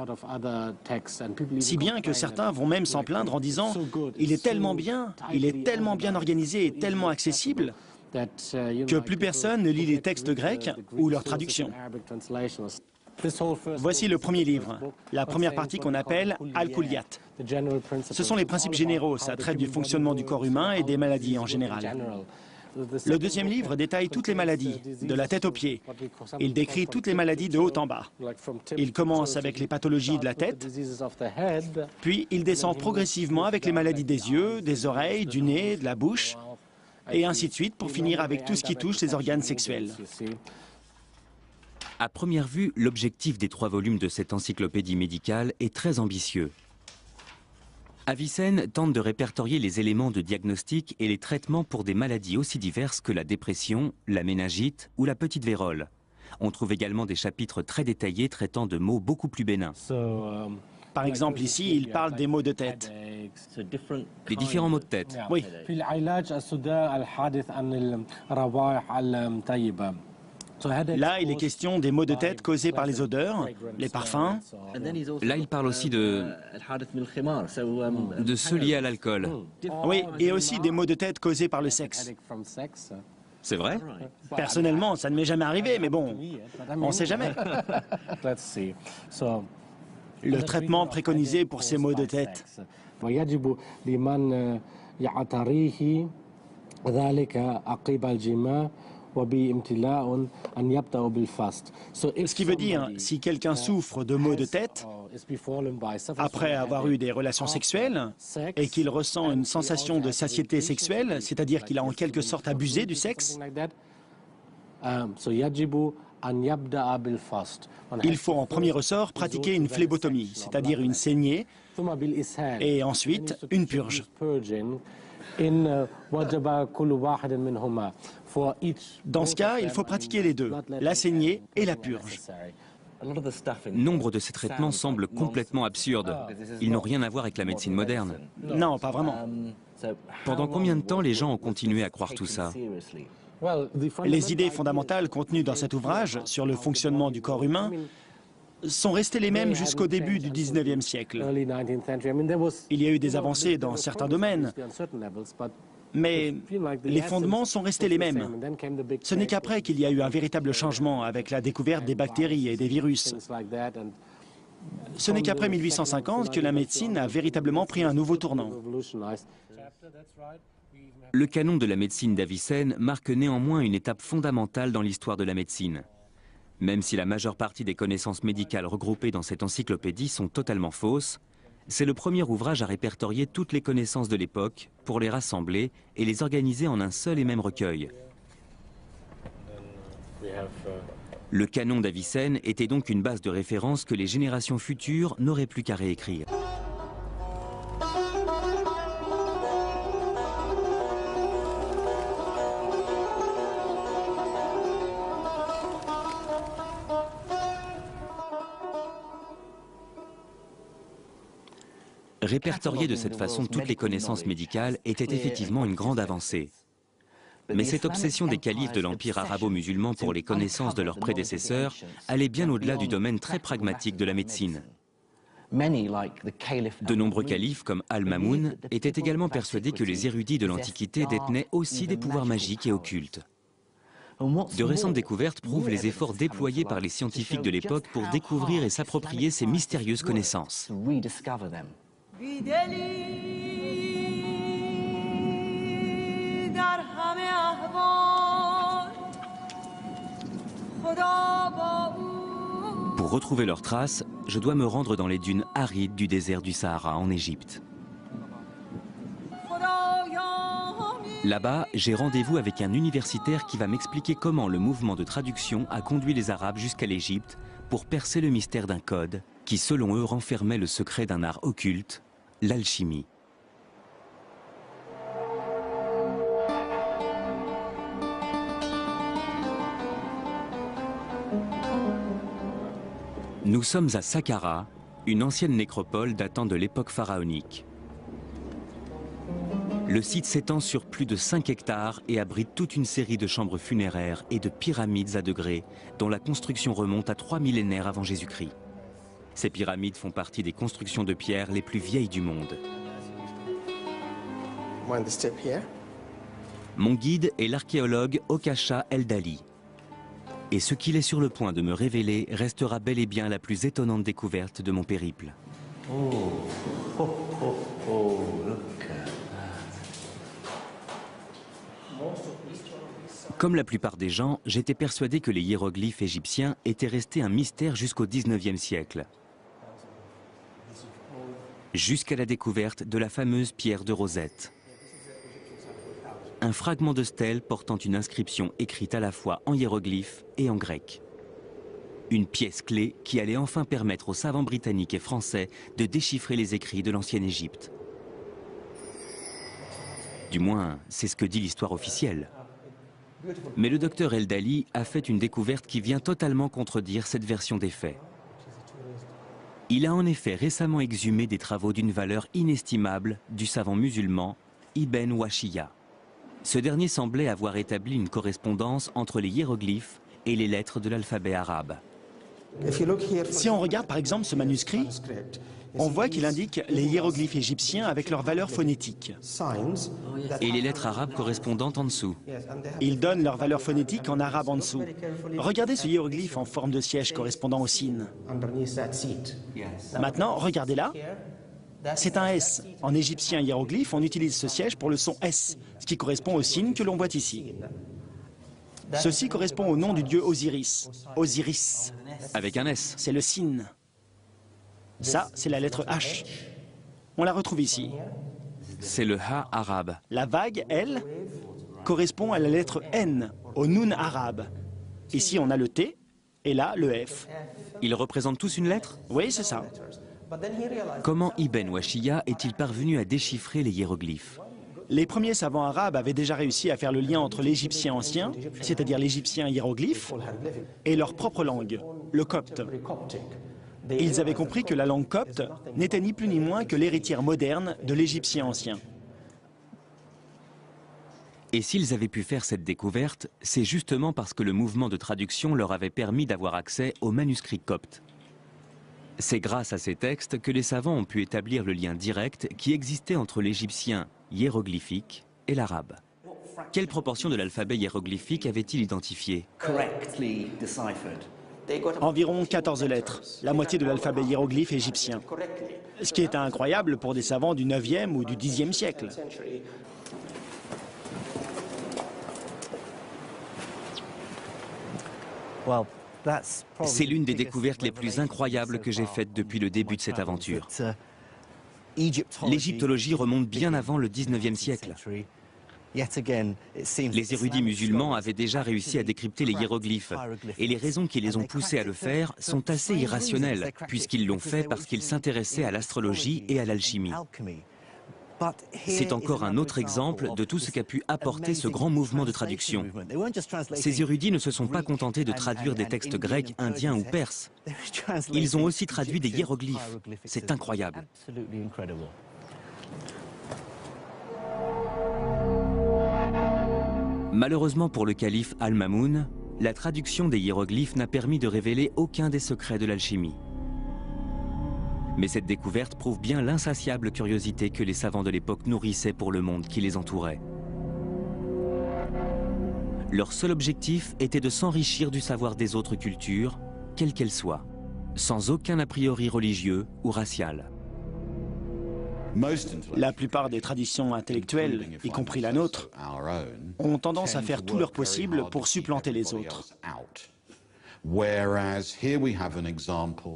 Si bien que certains vont même s'en plaindre en disant « il est tellement bien organisé et tellement accessible que plus personne ne lit les textes grecs ou leurs traductions ». Voici le premier livre, la première partie qu'on appelle Al-Kulliyat. Ce sont les principes généraux, ça traite du fonctionnement du corps humain et des maladies en général. Le deuxième livre détaille toutes les maladies, de la tête aux pieds. Il décrit toutes les maladies de haut en bas. Il commence avec les pathologies de la tête, puis il descend progressivement avec les maladies des yeux, des oreilles, du nez, de la bouche, et ainsi de suite pour finir avec tout ce qui touche les organes sexuels. À première vue, l'objectif des 3 volumes de cette encyclopédie médicale est très ambitieux. Avicenne tente de répertorier les éléments de diagnostic et les traitements pour des maladies aussi diverses que la dépression, la méningite ou la petite vérole. On trouve également des chapitres très détaillés traitant de maux beaucoup plus bénins. Par exemple, ici, il parle des maux de tête. Les différents maux de tête. Oui. Là, il est question des maux de tête causés par les odeurs, les parfums. Là, il parle aussi de ceux liés à l'alcool. Oui, et aussi des maux de tête causés par le sexe. C'est vrai? Personnellement, ça ne m'est jamais arrivé, mais bon, on ne sait jamais. Le traitement préconisé pour ces maux de tête. Ce qui veut dire, si quelqu'un souffre de maux de tête, après avoir eu des relations sexuelles, et qu'il ressent une sensation de satiété sexuelle, c'est-à-dire qu'il a en quelque sorte abusé du sexe, il faut en premier ressort pratiquer une phlébotomie, c'est-à-dire une saignée, et ensuite une purge. Dans ce cas, il faut pratiquer les deux, la saignée et la purge. Nombre de ces traitements semblent complètement absurdes. Ils n'ont rien à voir avec la médecine moderne. Non, pas vraiment. Pendant combien de temps les gens ont continué à croire tout ça? Les idées fondamentales contenues dans cet ouvrage sur le fonctionnement du corps humain sont restées les mêmes jusqu'au début du 19e siècle. Il y a eu des avancées dans certains domaines, mais les fondements sont restés les mêmes. Ce n'est qu'après qu'il y a eu un véritable changement avec la découverte des bactéries et des virus. Ce n'est qu'après 1850 que la médecine a véritablement pris un nouveau tournant. Le canon de la médecine d'Avicenne marque néanmoins une étape fondamentale dans l'histoire de la médecine. Même si la majeure partie des connaissances médicales regroupées dans cette encyclopédie sont totalement fausses, c'est le premier ouvrage à répertorier toutes les connaissances de l'époque pour les rassembler et les organiser en un seul et même recueil. Le canon d'Avicenne était donc une base de référence que les générations futures n'auraient plus qu'à réécrire. Répertorier de cette façon toutes les connaissances médicales était effectivement une grande avancée. Mais cette obsession des califes de l'Empire arabo-musulman pour les connaissances de leurs prédécesseurs allait bien au-delà du domaine très pragmatique de la médecine. De nombreux califes, comme Al-Mamoun, étaient également persuadés que les érudits de l'Antiquité détenaient aussi des pouvoirs magiques et occultes. De récentes découvertes prouvent les efforts déployés par les scientifiques de l'époque pour découvrir et s'approprier ces mystérieuses connaissances. Pour retrouver leurs traces, je dois me rendre dans les dunes arides du désert du Sahara en Égypte. Là-bas, j'ai rendez-vous avec un universitaire qui va m'expliquer comment le mouvement de traduction a conduit les Arabes jusqu'à l'Égypte pour percer le mystère d'un code qui, selon eux, renfermait le secret d'un art occulte, l'alchimie. Nous sommes à Saqqara, une ancienne nécropole datant de l'époque pharaonique. Le site s'étend sur plus de 5 hectares et abrite toute une série de chambres funéraires et de pyramides à degrés dont la construction remonte à 3 millénaires avant Jésus-Christ. Ces pyramides font partie des constructions de pierre les plus vieilles du monde. Mon guide est l'archéologue Okasha Eldali. Et ce qu'il est sur le point de me révéler restera bel et bien la plus étonnante découverte de mon périple. Comme la plupart des gens, j'étais persuadé que les hiéroglyphes égyptiens étaient restés un mystère jusqu'au XIXe siècle. Jusqu'à la découverte de la fameuse pierre de Rosette. Un fragment de stèle portant une inscription écrite à la fois en hiéroglyphe et en grec. Une pièce clé qui allait enfin permettre aux savants britanniques et français de déchiffrer les écrits de l'ancienne Égypte. Du moins, c'est ce que dit l'histoire officielle. Mais le docteur Eldali a fait une découverte qui vient totalement contredire cette version des faits. Il a en effet récemment exhumé des travaux d'une valeur inestimable du savant musulman Ibn Washiyya. Ce dernier semblait avoir établi une correspondance entre les hiéroglyphes et les lettres de l'alphabet arabe. Si on regarde par exemple ce manuscrit, on voit qu'il indique les hiéroglyphes égyptiens avec leur valeur phonétique. Et les lettres arabes correspondantes en dessous. Il donne leur valeur phonétique en arabe en dessous. Regardez ce hiéroglyphe en forme de siège correspondant au sin. Maintenant, regardez là. C'est un S. En égyptien hiéroglyphe, on utilise ce siège pour le son S, ce qui correspond au signe que l'on voit ici. Ceci correspond au nom du dieu Osiris. Osiris. Avec un S. C'est le sin. Ça, c'est la lettre H. On la retrouve ici. C'est le Ha arabe. La vague, elle, correspond à la lettre N, au Nun arabe. Ici, on a le T, et là, le F. Ils représentent tous une lettre? Oui, c'est ça. Comment Ibn Washiyya est-il parvenu à déchiffrer les hiéroglyphes? Les premiers savants arabes avaient déjà réussi à faire le lien entre l'égyptien ancien, c'est-à-dire l'égyptien hiéroglyphe, et leur propre langue, le copte. Ils avaient compris que la langue copte n'était ni plus ni moins que l'héritière moderne de l'égyptien ancien. Et s'ils avaient pu faire cette découverte, c'est justement parce que le mouvement de traduction leur avait permis d'avoir accès aux manuscrits coptes. C'est grâce à ces textes que les savants ont pu établir le lien direct qui existait entre l'égyptien hiéroglyphique et l'arabe. Quelle proportion de l'alphabet hiéroglyphique avait-il identifié? Environ 14 lettres, la moitié de l'alphabet hiéroglyphe égyptien. Ce qui est incroyable pour des savants du 9e ou du 10e siècle. C'est l'une des découvertes les plus incroyables que j'ai faites depuis le début de cette aventure. L'égyptologie remonte bien avant le 19e siècle. Les érudits musulmans avaient déjà réussi à décrypter les hiéroglyphes, et les raisons qui les ont poussés à le faire sont assez irrationnelles, puisqu'ils l'ont fait parce qu'ils s'intéressaient à l'astrologie et à l'alchimie. C'est encore un autre exemple de tout ce qu'a pu apporter ce grand mouvement de traduction. Ces érudits ne se sont pas contentés de traduire des textes grecs, indiens ou perses. Ils ont aussi traduit des hiéroglyphes. C'est incroyable. Malheureusement pour le calife Al-Mamoun, la traduction des hiéroglyphes n'a permis de révéler aucun des secrets de l'alchimie. Mais cette découverte prouve bien l'insatiable curiosité que les savants de l'époque nourrissaient pour le monde qui les entourait. Leur seul objectif était de s'enrichir du savoir des autres cultures, quelles qu'elles soient, sans aucun a priori religieux ou racial. La plupart des traditions intellectuelles, y compris la nôtre, ont tendance à faire tout leur possible pour supplanter les autres.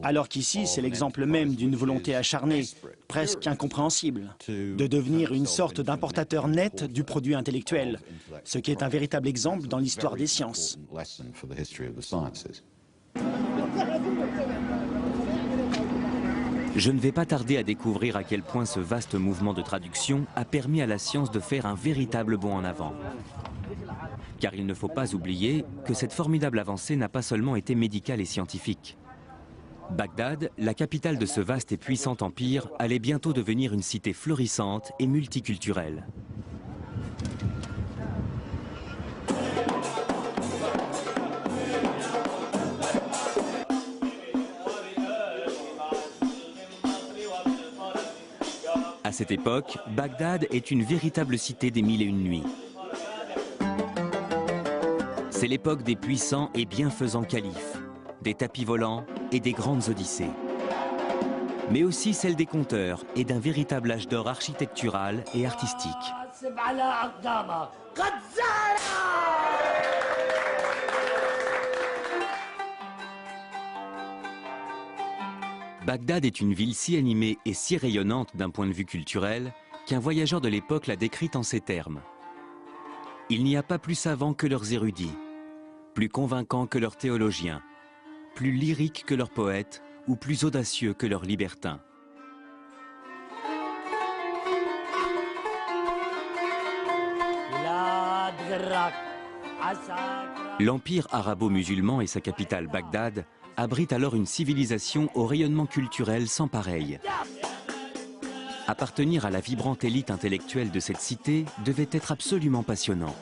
Alors qu'ici, c'est l'exemple même d'une volonté acharnée, presque incompréhensible, de devenir une sorte d'importateur net du produit intellectuel, ce qui est un véritable exemple dans l'histoire des sciences. Je ne vais pas tarder à découvrir à quel point ce vaste mouvement de traduction a permis à la science de faire un véritable bond en avant. Car il ne faut pas oublier que cette formidable avancée n'a pas seulement été médicale et scientifique. Bagdad, la capitale de ce vaste et puissant empire, allait bientôt devenir une cité florissante et multiculturelle. À cette époque, Bagdad est une véritable cité des mille et une nuits. C'est l'époque des puissants et bienfaisants califes, des tapis volants et des grandes odyssées. Mais aussi celle des conteurs et d'un véritable âge d'or architectural et artistique. Bagdad est une ville si animée et si rayonnante d'un point de vue culturel qu'un voyageur de l'époque l'a décrite en ces termes. Il n'y a pas plus savants que leurs érudits, plus convaincants que leurs théologiens, plus lyriques que leurs poètes ou plus audacieux que leurs libertins. L'empire arabo-musulman et sa capitale Bagdad abrite alors une civilisation au rayonnement culturel sans pareil. Appartenir à la vibrante élite intellectuelle de cette cité devait être absolument passionnant.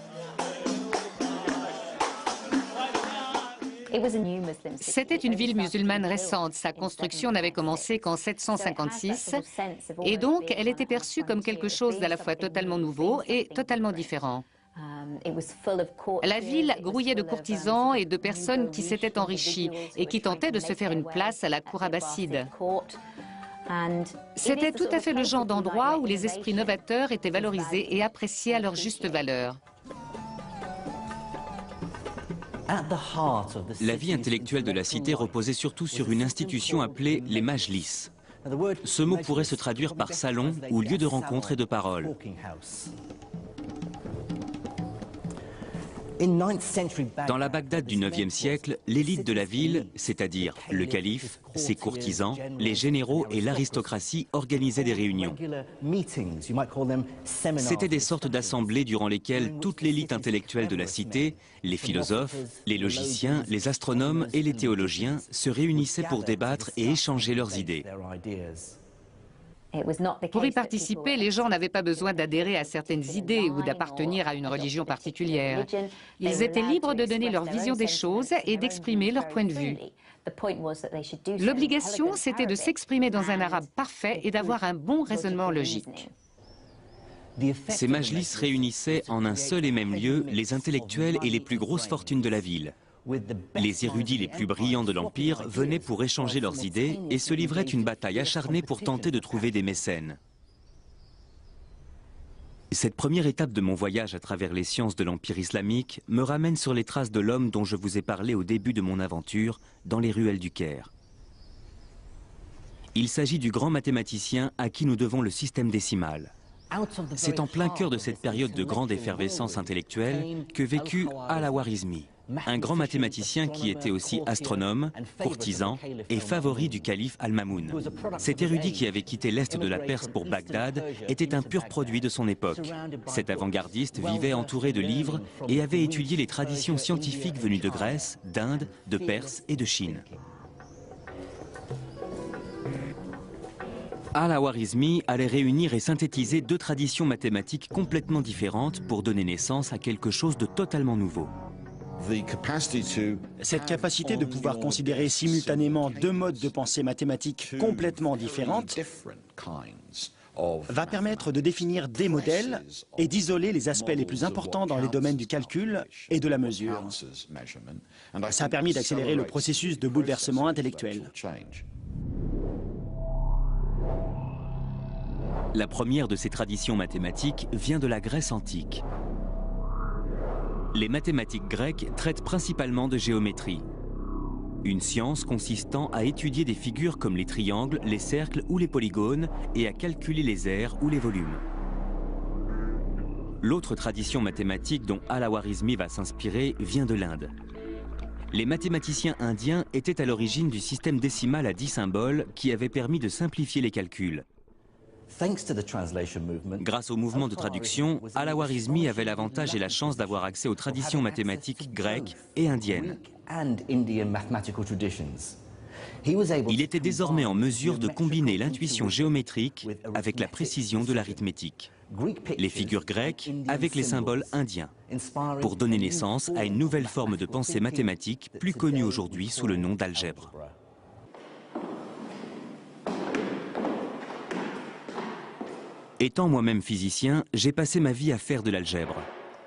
C'était une ville musulmane récente. Sa construction n'avait commencé qu'en 756 et donc elle était perçue comme quelque chose d'à la fois totalement nouveau et totalement différent. La ville grouillait de courtisans et de personnes qui s'étaient enrichies et qui tentaient de se faire une place à la cour abbasside. C'était tout à fait le genre d'endroit où les esprits novateurs étaient valorisés et appréciés à leur juste valeur. La vie intellectuelle de la cité reposait surtout sur une institution appelée les majlis. Ce mot pourrait se traduire par salon ou lieu de rencontre et de parole. Dans la Bagdad du IXe siècle, l'élite de la ville, c'est-à-dire le calife, ses courtisans, les généraux et l'aristocratie organisaient des réunions. C'étaient des sortes d'assemblées durant lesquelles toute l'élite intellectuelle de la cité, les philosophes, les logiciens, les astronomes et les théologiens se réunissaient pour débattre et échanger leurs idées. Pour y participer, les gens n'avaient pas besoin d'adhérer à certaines idées ou d'appartenir à une religion particulière. Ils étaient libres de donner leur vision des choses et d'exprimer leur point de vue. L'obligation, c'était de s'exprimer dans un arabe parfait et d'avoir un bon raisonnement logique. Ces majlis réunissaient en un seul et même lieu les intellectuels et les plus grosses fortunes de la ville. Les érudits les plus brillants de l'Empire venaient pour échanger leurs idées et se livraient une bataille acharnée pour tenter de trouver des mécènes. Cette première étape de mon voyage à travers les sciences de l'Empire islamique me ramène sur les traces de l'homme dont je vous ai parlé au début de mon aventure, dans les ruelles du Caire. Il s'agit du grand mathématicien à qui nous devons le système décimal. C'est en plein cœur de cette période de grande effervescence intellectuelle que vécut Al-Khwarizmi, un grand mathématicien qui était aussi astronome, courtisan et favori du calife Al-Mamoun. Cet érudit qui avait quitté l'est de la Perse pour Bagdad était un pur produit de son époque. Cet avant-gardiste vivait entouré de livres et avait étudié les traditions scientifiques venues de Grèce, d'Inde, de Perse et de Chine. Al-Khwarizmi allait réunir et synthétiser deux traditions mathématiques complètement différentes pour donner naissance à quelque chose de totalement nouveau. Cette capacité de pouvoir considérer simultanément deux modes de pensée mathématiques complètement différentes va permettre de définir des modèles et d'isoler les aspects les plus importants dans les domaines du calcul et de la mesure. Ça a permis d'accélérer le processus de bouleversement intellectuel. La première de ces traditions mathématiques vient de la Grèce antique. Les mathématiques grecques traitent principalement de géométrie. Une science consistant à étudier des figures comme les triangles, les cercles ou les polygones et à calculer les aires ou les volumes. L'autre tradition mathématique dont Al-Khwarizmi va s'inspirer vient de l'Inde. Les mathématiciens indiens étaient à l'origine du système décimal à 10 symboles qui avait permis de simplifier les calculs. Grâce au mouvement de traduction, Al-Khwarizmi avait l'avantage et la chance d'avoir accès aux traditions mathématiques grecques et indiennes. Il était désormais en mesure de combiner l'intuition géométrique avec la précision de l'arithmétique, les figures grecques avec les symboles indiens, pour donner naissance à une nouvelle forme de pensée mathématique plus connue aujourd'hui sous le nom d'algèbre. Étant moi-même physicien, j'ai passé ma vie à faire de l'algèbre,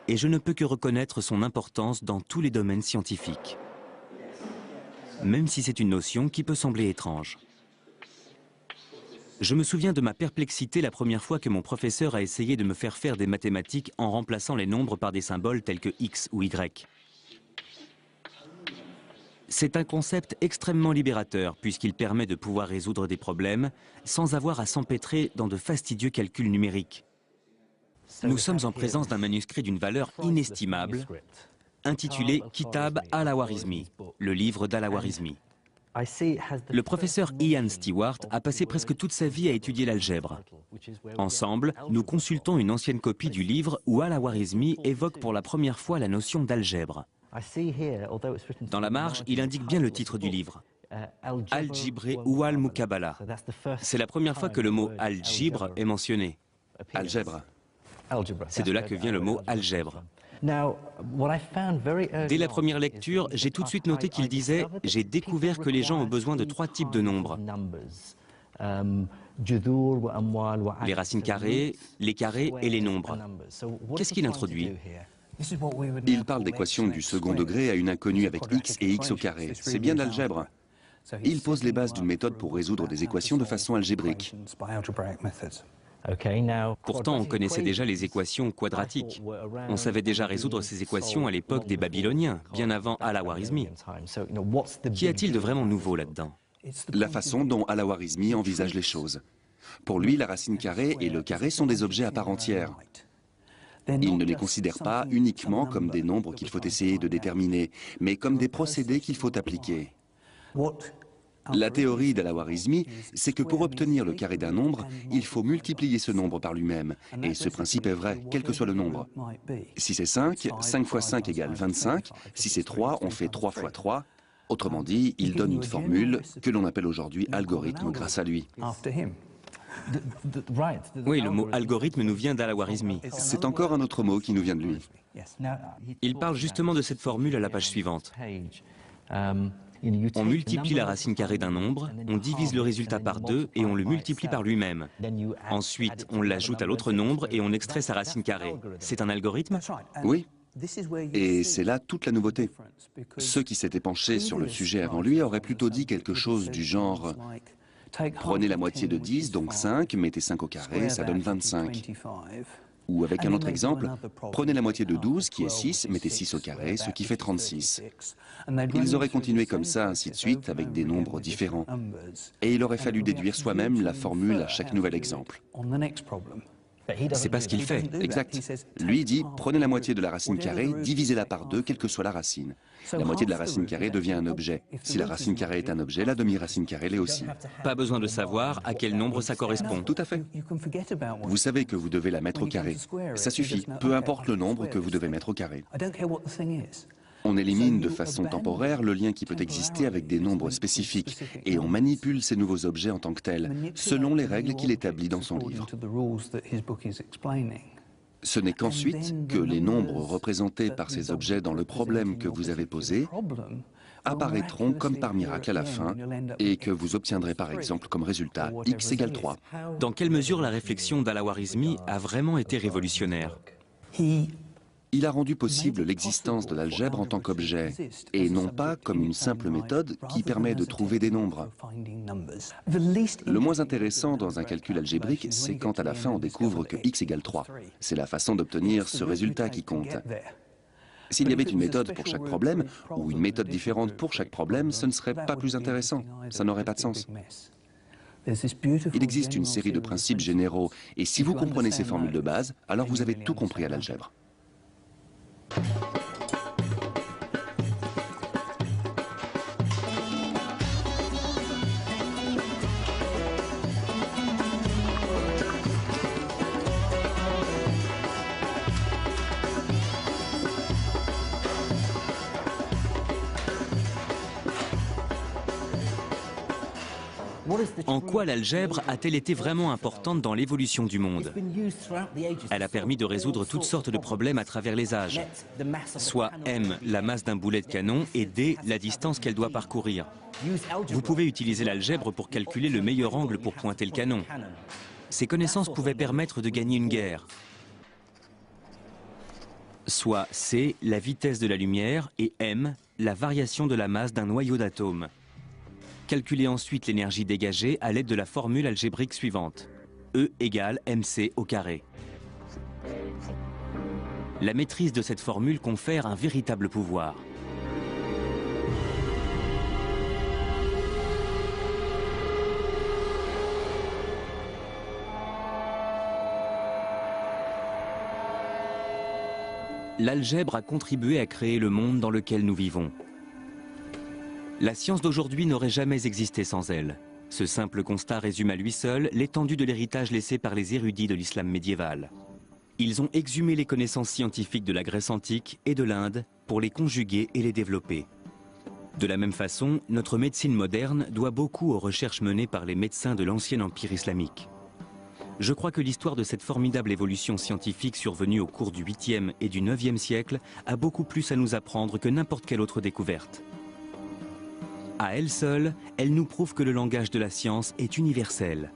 et je ne peux que reconnaître son importance dans tous les domaines scientifiques, même si c'est une notion qui peut sembler étrange. Je me souviens de ma perplexité la première fois que mon professeur a essayé de me faire faire des mathématiques en remplaçant les nombres par des symboles tels que X ou Y. C'est un concept extrêmement libérateur puisqu'il permet de pouvoir résoudre des problèmes sans avoir à s'empêtrer dans de fastidieux calculs numériques. Nous sommes en présence d'un manuscrit d'une valeur inestimable intitulé Kitab Al-Khwarizmi, le livre d'Al-Khwarizmi. Le professeur Ian Stewart a passé presque toute sa vie à étudier l'algèbre. Ensemble, nous consultons une ancienne copie du livre où Al-Khwarizmi évoque pour la première fois la notion d'algèbre. Dans la marge, il indique bien le titre du livre, Al-Jibre ou Al-Mukabala. C'est la première fois que le mot algèbre est mentionné. Algèbre. C'est de là que vient le mot algèbre. Dès la première lecture, j'ai tout de suite noté qu'il disait « J'ai découvert que les gens ont besoin de 3 types de nombres. Les racines carrées, les carrés et les nombres. » Qu'est-ce qu'il introduit ? Il parle d'équations du second degré à une inconnue avec x et x au carré. C'est bien d'algèbre. Il pose les bases d'une méthode pour résoudre des équations de façon algébrique. Pourtant, on connaissait déjà les équations quadratiques. On savait déjà résoudre ces équations à l'époque des Babyloniens, bien avant Al-Khwarizmi. Qu'y a-t-il de vraiment nouveau là-dedans ? La façon dont Al-Khwarizmi envisage les choses. Pour lui, la racine carrée et le carré sont des objets à part entière. Il ne les considère pas uniquement comme des nombres qu'il faut essayer de déterminer, mais comme des procédés qu'il faut appliquer. La théorie d'Al-Khwarizmi, c'est que pour obtenir le carré d'un nombre, il faut multiplier ce nombre par lui-même. Et ce principe est vrai, quel que soit le nombre. Si c'est 5, 5 fois 5 égale 25. Si c'est 3, on fait 3 fois 3. Autrement dit, il donne une formule que l'on appelle aujourd'hui algorithme grâce à lui. Oui, le mot algorithme nous vient d'Al-Khwarizmi. C'est encore un autre mot qui nous vient de lui. Il parle justement de cette formule à la page suivante. On multiplie la racine carrée d'un nombre, on divise le résultat par 2 et on le multiplie par lui-même. Ensuite, on l'ajoute à l'autre nombre et on extrait sa racine carrée. C'est un algorithme ? Oui. Et c'est là toute la nouveauté. Ceux qui s'étaient penchés sur le sujet avant lui auraient plutôt dit quelque chose du genre « Prenez la moitié de 10, donc 5, mettez 5 au carré, ça donne 25. » Ou avec un autre exemple, prenez la moitié de 12, qui est 6, mettez 6 au carré, ce qui fait 36. Ils auraient continué comme ça, ainsi de suite, avec des nombres différents. Et il aurait fallu déduire soi-même la formule à chaque nouvel exemple. C'est pas ce qu'il fait. Exact. Lui dit, prenez la moitié de la racine carrée, divisez-la par 2, quelle que soit la racine. La moitié de la racine carrée devient un objet. Si la racine carrée est un objet, la demi-racine carrée l'est aussi. Pas besoin de savoir à quel nombre ça correspond. Tout à fait. Vous savez que vous devez la mettre au carré. Ça suffit, peu importe le nombre que vous devez mettre au carré. On élimine de façon temporaire le lien qui peut exister avec des nombres spécifiques et on manipule ces nouveaux objets en tant que tels, selon les règles qu'il établit dans son livre. Ce n'est qu'ensuite que les nombres représentés par ces objets dans le problème que vous avez posé apparaîtront comme par miracle à la fin et que vous obtiendrez par exemple comme résultat x égale 3. Dans quelle mesure la réflexion d'Al-Khwarizmi a vraiment été révolutionnaire ? Il a rendu possible l'existence de l'algèbre en tant qu'objet, et non pas comme une simple méthode qui permet de trouver des nombres. Le moins intéressant dans un calcul algébrique, c'est quand à la fin on découvre que x égale 3. C'est la façon d'obtenir ce résultat qui compte. S'il y avait une méthode pour chaque problème, ou une méthode différente pour chaque problème, ce ne serait pas plus intéressant. Ça n'aurait pas de sens. Il existe une série de principes généraux, et si vous comprenez ces formules de base, alors vous avez tout compris à l'algèbre. En quoi l'algèbre a-t-elle été vraiment importante dans l'évolution du monde? Elle a permis de résoudre toutes sortes de problèmes à travers les âges. Soit M, la masse d'un boulet de canon, et D, la distance qu'elle doit parcourir. Vous pouvez utiliser l'algèbre pour calculer le meilleur angle pour pointer le canon. Ces connaissances pouvaient permettre de gagner une guerre. Soit C, la vitesse de la lumière, et M, la variation de la masse d'un noyau d'atomes. Calculez ensuite l'énergie dégagée à l'aide de la formule algébrique suivante. E égale mc au carré. La maîtrise de cette formule confère un véritable pouvoir. L'algèbre a contribué à créer le monde dans lequel nous vivons. La science d'aujourd'hui n'aurait jamais existé sans elle. Ce simple constat résume à lui seul l'étendue de l'héritage laissé par les érudits de l'islam médiéval. Ils ont exhumé les connaissances scientifiques de la Grèce antique et de l'Inde pour les conjuguer et les développer. De la même façon, notre médecine moderne doit beaucoup aux recherches menées par les médecins de l'ancien empire islamique. Je crois que l'histoire de cette formidable évolution scientifique survenue au cours du 8e et du 9e siècle a beaucoup plus à nous apprendre que n'importe quelle autre découverte. À elle seule, elle nous prouve que le langage de la science est universel.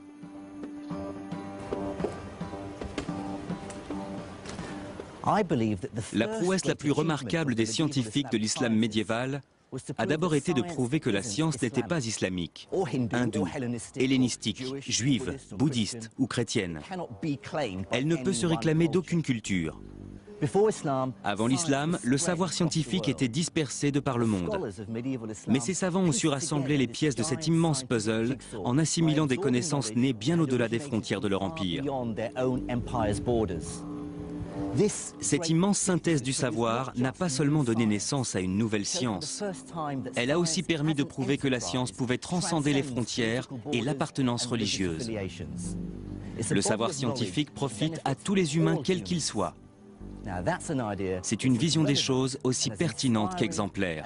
La prouesse la plus remarquable des scientifiques de l'islam médiéval a d'abord été de prouver que la science n'était pas islamique, hindoue, hellénistique, juive, bouddhiste ou chrétienne. Elle ne peut se réclamer d'aucune culture. Avant l'islam, le savoir scientifique était dispersé de par le monde. Mais ces savants ont su rassembler les pièces de cet immense puzzle en assimilant des connaissances nées bien au-delà des frontières de leur empire. Cette immense synthèse du savoir n'a pas seulement donné naissance à une nouvelle science, elle a aussi permis de prouver que la science pouvait transcender les frontières et l'appartenance religieuse. Le savoir scientifique profite à tous les humains quels qu'ils soient. C'est une vision des choses aussi pertinente qu'exemplaire.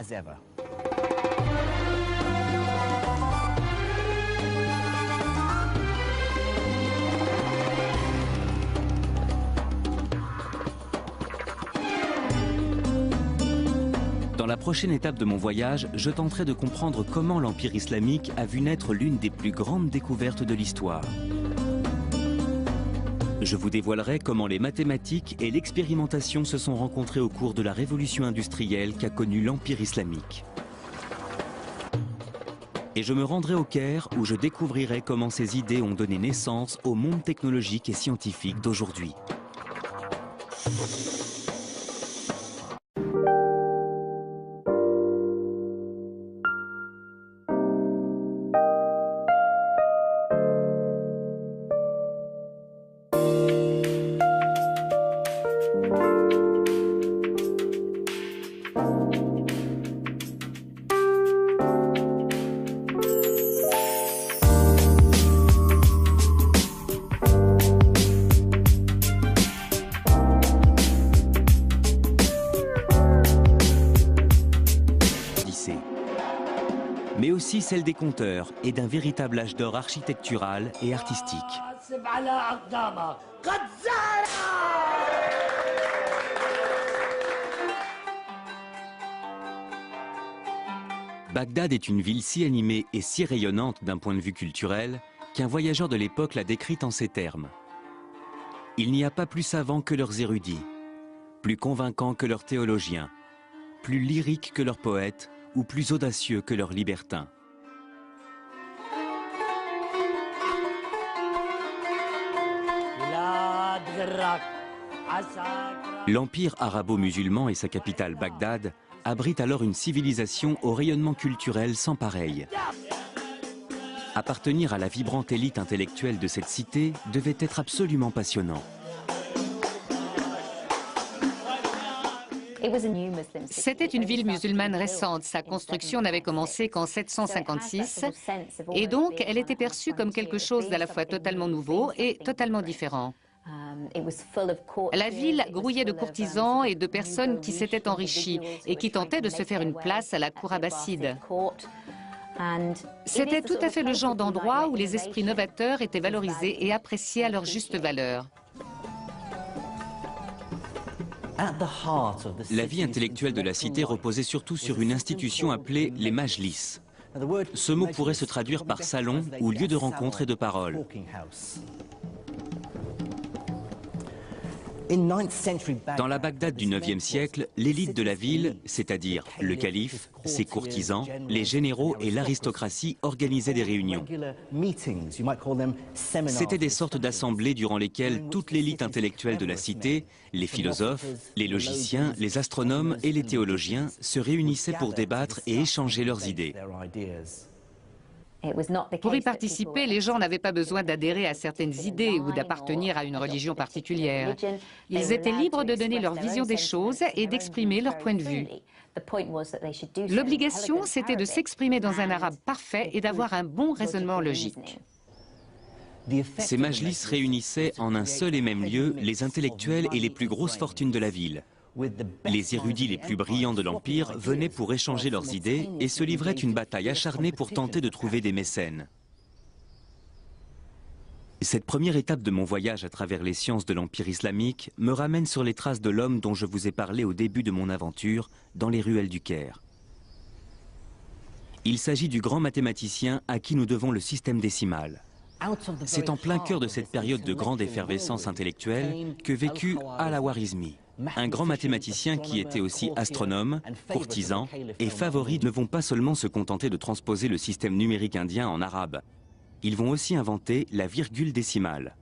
Dans la prochaine étape de mon voyage, je tenterai de comprendre comment l'Empire islamique a vu naître l'une des plus grandes découvertes de l'histoire. Je vous dévoilerai comment les mathématiques et l'expérimentation se sont rencontrées au cours de la révolution industrielle qu'a connue l'Empire islamique. Et je me rendrai au Caire où je découvrirai comment ces idées ont donné naissance au monde technologique et scientifique d'aujourd'hui. Mais aussi celle des conteurs et d'un véritable âge d'or architectural et artistique. Bagdad est une ville si animée et si rayonnante d'un point de vue culturel qu'un voyageur de l'époque l'a décrite en ces termes. Il n'y a pas plus savants que leurs érudits, plus convaincants que leurs théologiens, plus lyriques que leurs poètes, ou plus audacieux que leurs libertins. L'empire arabo-musulman et sa capitale Bagdad abritent alors une civilisation au rayonnement culturel sans pareil. Appartenir à la vibrante élite intellectuelle de cette cité devait être absolument passionnant. C'était une ville musulmane récente. Sa construction n'avait commencé qu'en 756 et donc elle était perçue comme quelque chose d'à la fois totalement nouveau et totalement différent. La ville grouillait de courtisans et de personnes qui s'étaient enrichies et qui tentaient de se faire une place à la cour abbasside. C'était tout à fait le genre d'endroit où les esprits novateurs étaient valorisés et appréciés à leur juste valeur. La vie intellectuelle de la cité reposait surtout sur une institution appelée les majlis. Ce mot pourrait se traduire par salon ou lieu de rencontre et de parole. Dans la Bagdad du IXe siècle, l'élite de la ville, c'est-à-dire le calife, ses courtisans, les généraux et l'aristocratie organisaient des réunions. C'étaient des sortes d'assemblées durant lesquelles toute l'élite intellectuelle de la cité, les philosophes, les logiciens, les astronomes et les théologiens se réunissaient pour débattre et échanger leurs idées. Pour y participer, les gens n'avaient pas besoin d'adhérer à certaines idées ou d'appartenir à une religion particulière. Ils étaient libres de donner leur vision des choses et d'exprimer leur point de vue. L'obligation, c'était de s'exprimer dans un arabe parfait et d'avoir un bon raisonnement logique. Ces majlis réunissaient en un seul et même lieu les intellectuels et les plus grosses fortunes de la ville. Les érudits les plus brillants de l'Empire venaient pour échanger leurs idées et se livraient une bataille acharnée pour tenter de trouver des mécènes. Cette première étape de mon voyage à travers les sciences de l'Empire islamique me ramène sur les traces de l'homme dont je vous ai parlé au début de mon aventure, dans les ruelles du Caire. Il s'agit du grand mathématicien à qui nous devons le système décimal. C'est en plein cœur de cette période de grande effervescence intellectuelle que vécut Al-Khwarizmi. Un grand mathématicien qui était aussi astronome, courtisan et favori ne vont pas seulement se contenter de transposer le système numérique indien en arabe. Ils vont aussi inventer la virgule décimale.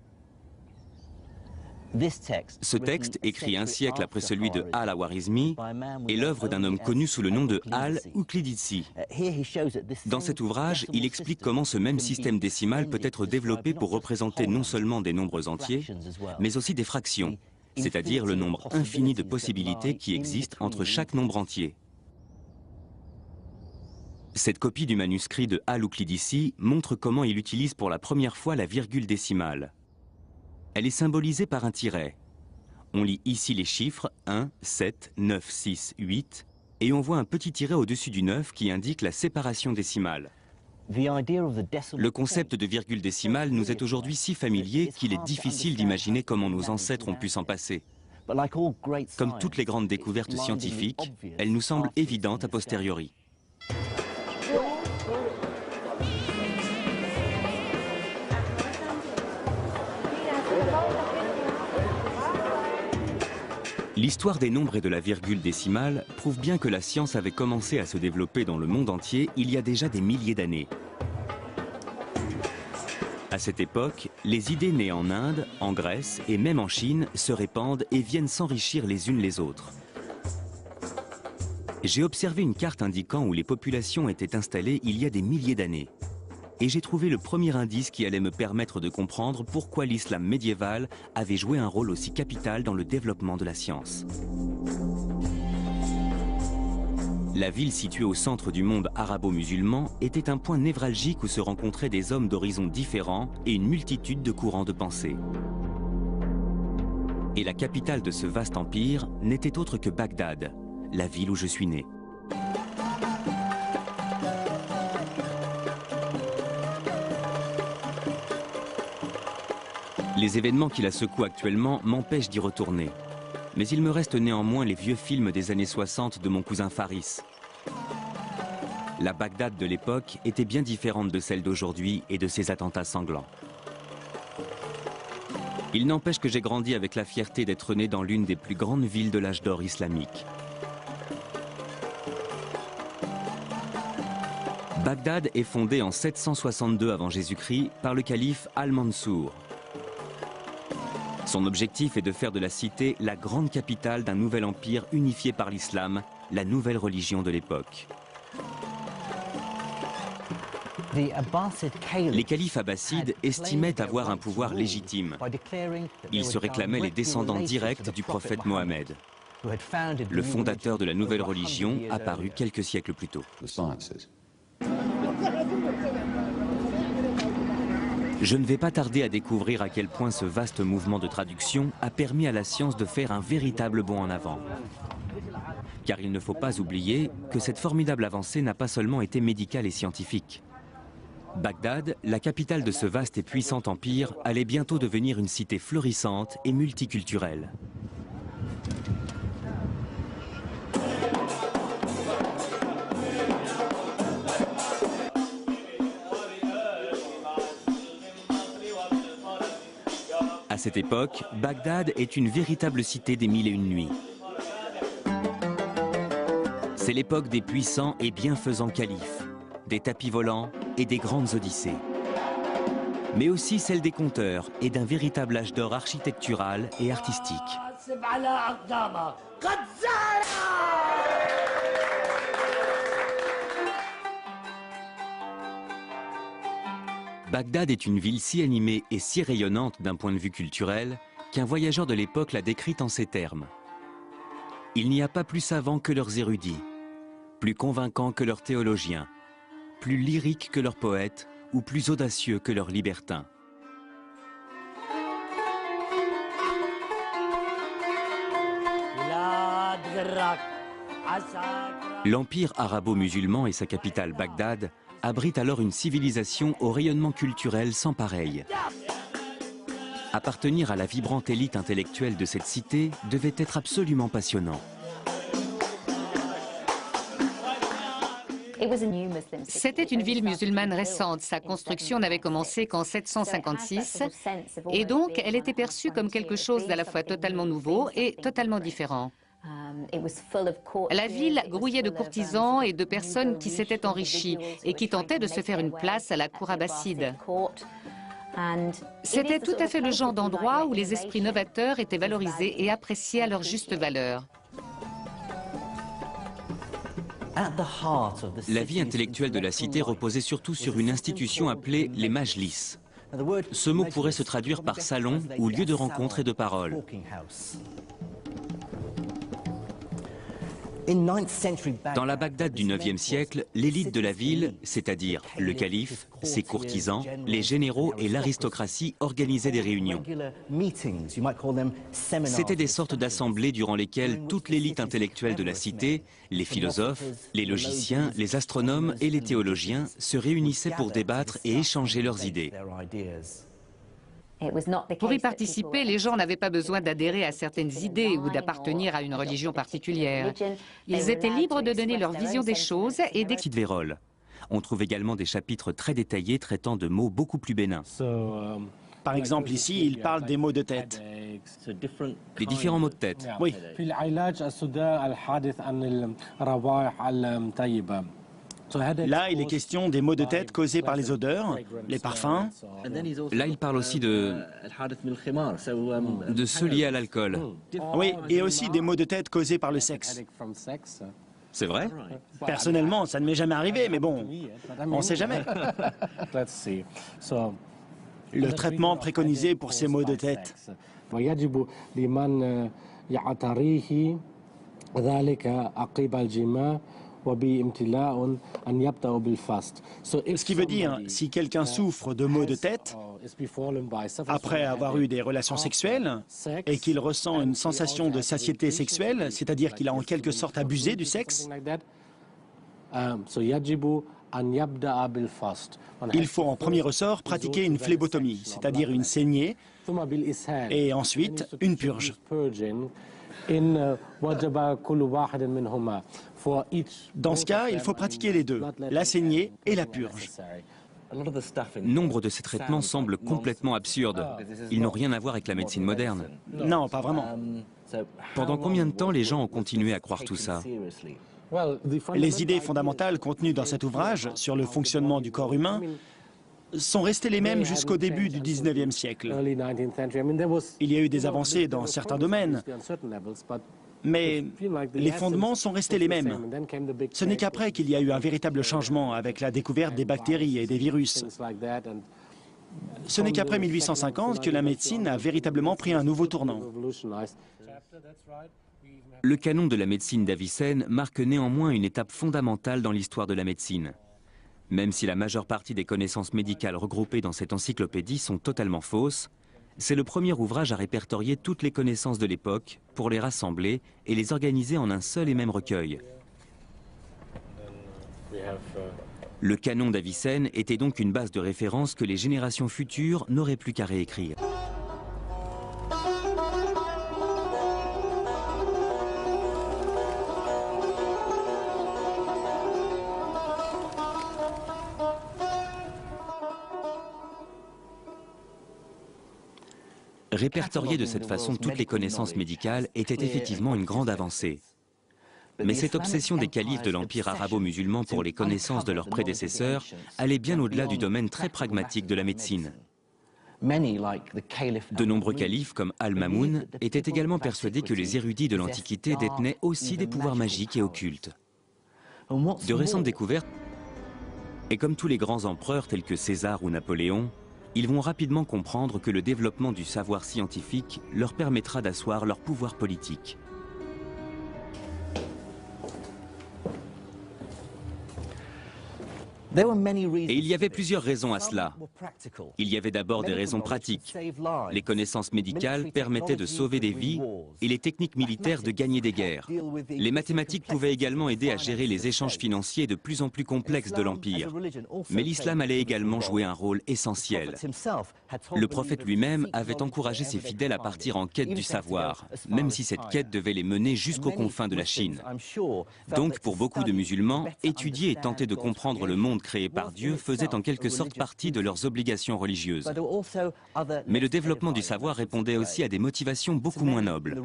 Ce texte, écrit un siècle après celui de Al-Khwarizmi, est l'œuvre d'un homme connu sous le nom de Al-Uqlidisi. Dans cet ouvrage, il explique comment ce même système décimal peut être développé pour représenter non seulement des nombres entiers, mais aussi des fractions, c'est-à-dire le nombre infini de possibilités qui existent entre chaque nombre entier. Cette copie du manuscrit de Al-Uqlidisi montre comment il utilise pour la première fois la virgule décimale. Elle est symbolisée par un tiret. On lit ici les chiffres 1, 7, 9, 6, 8 et on voit un petit tiret au-dessus du 9 qui indique la séparation décimale. Le concept de virgule décimale nous est aujourd'hui si familier qu'il est difficile d'imaginer comment nos ancêtres ont pu s'en passer. Comme toutes les grandes découvertes scientifiques, elle nous semble évidente a posteriori. L'histoire des nombres et de la virgule décimale prouve bien que la science avait commencé à se développer dans le monde entier il y a déjà des milliers d'années. À cette époque, les idées nées en Inde, en Grèce et même en Chine se répandent et viennent s'enrichir les unes les autres. J'ai observé une carte indiquant où les populations étaient installées il y a des milliers d'années. Et j'ai trouvé le premier indice qui allait me permettre de comprendre pourquoi l'islam médiéval avait joué un rôle aussi capital dans le développement de la science. La ville située au centre du monde arabo-musulman était un point névralgique où se rencontraient des hommes d'horizons différents et une multitude de courants de pensée. Et la capitale de ce vaste empire n'était autre que Bagdad, la ville où je suis né. Les événements qui la secouent actuellement m'empêchent d'y retourner. Mais il me reste néanmoins les vieux films des années 60 de mon cousin Faris. La Bagdad de l'époque était bien différente de celle d'aujourd'hui et de ses attentats sanglants. Il n'empêche que j'ai grandi avec la fierté d'être né dans l'une des plus grandes villes de l'âge d'or islamique. Bagdad est fondée en 762 avant Jésus-Christ par le calife Al-Mansour. Son objectif est de faire de la cité la grande capitale d'un nouvel empire unifié par l'islam, la nouvelle religion de l'époque. Les califes abbassides estimaient avoir un pouvoir légitime. Ils se réclamaient les descendants directs du prophète Mohammed, le fondateur de la nouvelle religion apparue quelques siècles plus tôt. Je ne vais pas tarder à découvrir à quel point ce vaste mouvement de traduction a permis à la science de faire un véritable bond en avant. Car il ne faut pas oublier que cette formidable avancée n'a pas seulement été médicale et scientifique. Bagdad, la capitale de ce vaste et puissant empire, allait bientôt devenir une cité florissante et multiculturelle. À cette époque, Bagdad est une véritable cité des mille et une nuits. C'est l'époque des puissants et bienfaisants califes, des tapis volants et des grandes odyssées. Mais aussi celle des conteurs et d'un véritable âge d'or architectural et artistique. Bagdad est une ville si animée et si rayonnante d'un point de vue culturel qu'un voyageur de l'époque l'a décrite en ces termes. Il n'y a pas plus savants que leurs érudits, plus convaincants que leurs théologiens, plus lyriques que leurs poètes ou plus audacieux que leurs libertins. L'empire arabo-musulman et sa capitale Bagdad abrite alors une civilisation au rayonnement culturel sans pareil. Appartenir à la vibrante élite intellectuelle de cette cité devait être absolument passionnant. C'était une ville musulmane récente. Sa construction n'avait commencé qu'en 756 et donc elle était perçue comme quelque chose d'à la fois totalement nouveau et totalement différent. La ville grouillait de courtisans et de personnes qui s'étaient enrichies et qui tentaient de se faire une place à la cour abbasside. C'était tout à fait le genre d'endroit où les esprits novateurs étaient valorisés et appréciés à leur juste valeur. La vie intellectuelle de la cité reposait surtout sur une institution appelée les majlis. Ce mot pourrait se traduire par salon ou lieu de rencontre et de parole. Dans la Bagdad du IXe siècle, l'élite de la ville, c'est-à-dire le calife, ses courtisans, les généraux et l'aristocratie organisaient des réunions. C'étaient des sortes d'assemblées durant lesquelles toute l'élite intellectuelle de la cité, les philosophes, les logiciens, les astronomes et les théologiens se réunissaient pour débattre et échanger leurs idées. Pour y participer, les gens n'avaient pas besoin d'adhérer à certaines idées ou d'appartenir à une religion particulière. Ils étaient libres de donner leur vision des choses et des... Petite vérole. On trouve également des chapitres très détaillés traitant de mots beaucoup plus bénins. Par exemple, ici, il parle des maux de tête. Les différents maux de tête. Oui. Là, il est question des maux de tête causés par les odeurs, les parfums. Là, il parle aussi de ceux liés à l'alcool. Oui, et aussi des maux de tête causés par le sexe. C'est vrai? Personnellement, ça ne m'est jamais arrivé, mais bon, on ne sait jamais. Le traitement préconisé pour ces maux de tête. Ce qui veut dire, si quelqu'un souffre de maux de tête, après avoir eu des relations sexuelles, et qu'il ressent une sensation de satiété sexuelle, c'est-à-dire qu'il a en quelque sorte abusé du sexe, il faut en premier ressort pratiquer une phlébotomie, c'est-à-dire une saignée, et ensuite une purge. Dans ce cas, il faut pratiquer les deux, la saignée et la purge. Nombre de ces traitements semblent complètement absurdes. Ils n'ont rien à voir avec la médecine moderne. Non, pas vraiment. Pendant combien de temps les gens ont continué à croire tout ça? Les idées fondamentales contenues dans cet ouvrage sur le fonctionnement du corps humain sont restés les mêmes jusqu'au début du 19e siècle. Il y a eu des avancées dans certains domaines, mais les fondements sont restés les mêmes. Ce n'est qu'après qu'il y a eu un véritable changement avec la découverte des bactéries et des virus. Ce n'est qu'après 1850 que la médecine a véritablement pris un nouveau tournant. Le canon de la médecine d'Avicenne marque néanmoins une étape fondamentale dans l'histoire de la médecine. Même si la majeure partie des connaissances médicales regroupées dans cette encyclopédie sont totalement fausses, c'est le premier ouvrage à répertorier toutes les connaissances de l'époque pour les rassembler et les organiser en un seul et même recueil. Le canon d'Avicenne était donc une base de référence que les générations futures n'auraient plus qu'à réécrire. Répertorier de cette façon toutes les connaissances médicales était effectivement une grande avancée. Mais cette obsession des califes de l'Empire arabo-musulman pour les connaissances de leurs prédécesseurs allait bien au-delà du domaine très pragmatique de la médecine. De nombreux califes, comme Al-Mamoun, étaient également persuadés que les érudits de l'Antiquité détenaient aussi des pouvoirs magiques et occultes. De récentes découvertes, et comme tous les grands empereurs tels que César ou Napoléon, ils vont rapidement comprendre que le développement du savoir scientifique leur permettra d'asseoir leur pouvoir politique. Et il y avait plusieurs raisons à cela. Il y avait d'abord des raisons pratiques. Les connaissances médicales permettaient de sauver des vies et les techniques militaires de gagner des guerres. Les mathématiques pouvaient également aider à gérer les échanges financiers de plus en plus complexes de l'Empire. Mais l'islam allait également jouer un rôle essentiel. Le prophète lui-même avait encouragé ses fidèles à partir en quête du savoir, même si cette quête devait les mener jusqu'aux confins de la Chine. Donc, pour beaucoup de musulmans, étudier et tenter de comprendre le monde créé par Dieu faisait en quelque sorte partie de leurs obligations religieuses. Mais le développement du savoir répondait aussi à des motivations beaucoup moins nobles.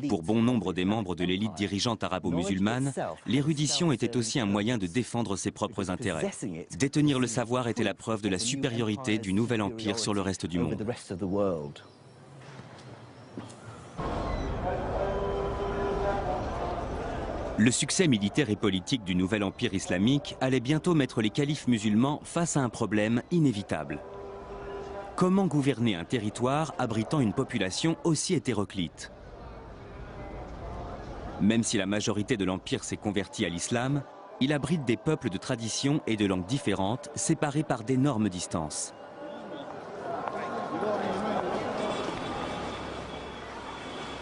Pour bon nombre des membres de l'élite dirigeante arabo-musulmane, l'érudition était aussi un moyen de défendre ses propres intérêts. Détenir le savoir était la preuve de la supériorité du nouvel empire sur le reste du monde. Le succès militaire et politique du nouvel empire islamique allait bientôt mettre les califes musulmans face à un problème inévitable. Comment gouverner un territoire abritant une population aussi hétéroclite? Même si la majorité de l'empire s'est convertie à l'islam, il abrite des peuples de traditions et de langues différentes, séparés par d'énormes distances.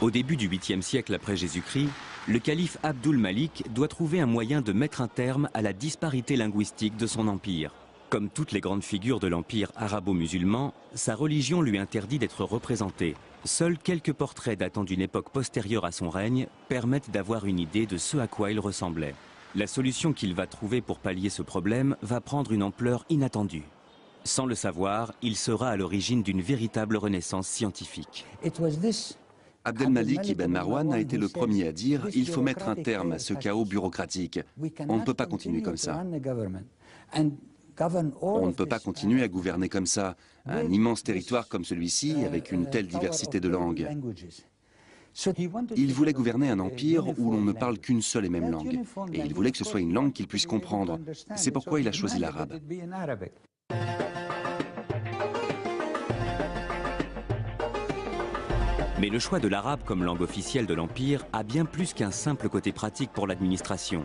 Au début du 8e siècle après Jésus-Christ, le calife Abdul Malik doit trouver un moyen de mettre un terme à la disparité linguistique de son empire. Comme toutes les grandes figures de l'empire arabo-musulman, sa religion lui interdit d'être représentée. Seuls quelques portraits datant d'une époque postérieure à son règne permettent d'avoir une idée de ce à quoi il ressemblait. La solution qu'il va trouver pour pallier ce problème va prendre une ampleur inattendue. Sans le savoir, il sera à l'origine d'une véritable renaissance scientifique. Abdelmalik ibn Marwan a été le premier à dire « il faut mettre un terme à ce chaos bureaucratique. On ne peut pas continuer comme ça. On ne peut pas continuer à gouverner comme ça, un immense territoire comme celui-ci, avec une telle diversité de langues. » Il voulait gouverner un empire où l'on ne parle qu'une seule et même langue. Et il voulait que ce soit une langue qu'il puisse comprendre. C'est pourquoi il a choisi l'arabe. Mais le choix de l'arabe comme langue officielle de l'Empire a bien plus qu'un simple côté pratique pour l'administration.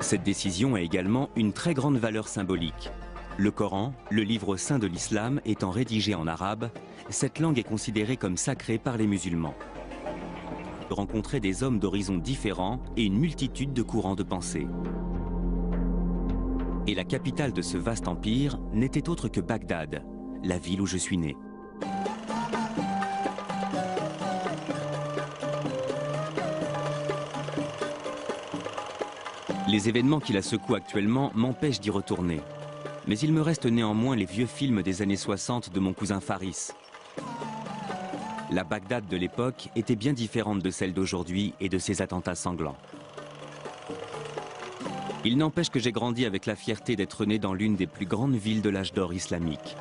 Cette décision a également une très grande valeur symbolique. Le Coran, le livre saint de l'islam, étant rédigé en arabe, cette langue est considérée comme sacrée par les musulmans. Rencontrer des hommes d'horizons différents et une multitude de courants de pensée. Et la capitale de ce vaste empire n'était autre que Bagdad, la ville où je suis né. Les événements qui la secouent actuellement m'empêchent d'y retourner. Mais il me reste néanmoins les vieux films des années 60 de mon cousin Faris. La Bagdad de l'époque était bien différente de celle d'aujourd'hui et de ses attentats sanglants. Il n'empêche que j'ai grandi avec la fierté d'être né dans l'une des plus grandes villes de l'âge d'or islamique.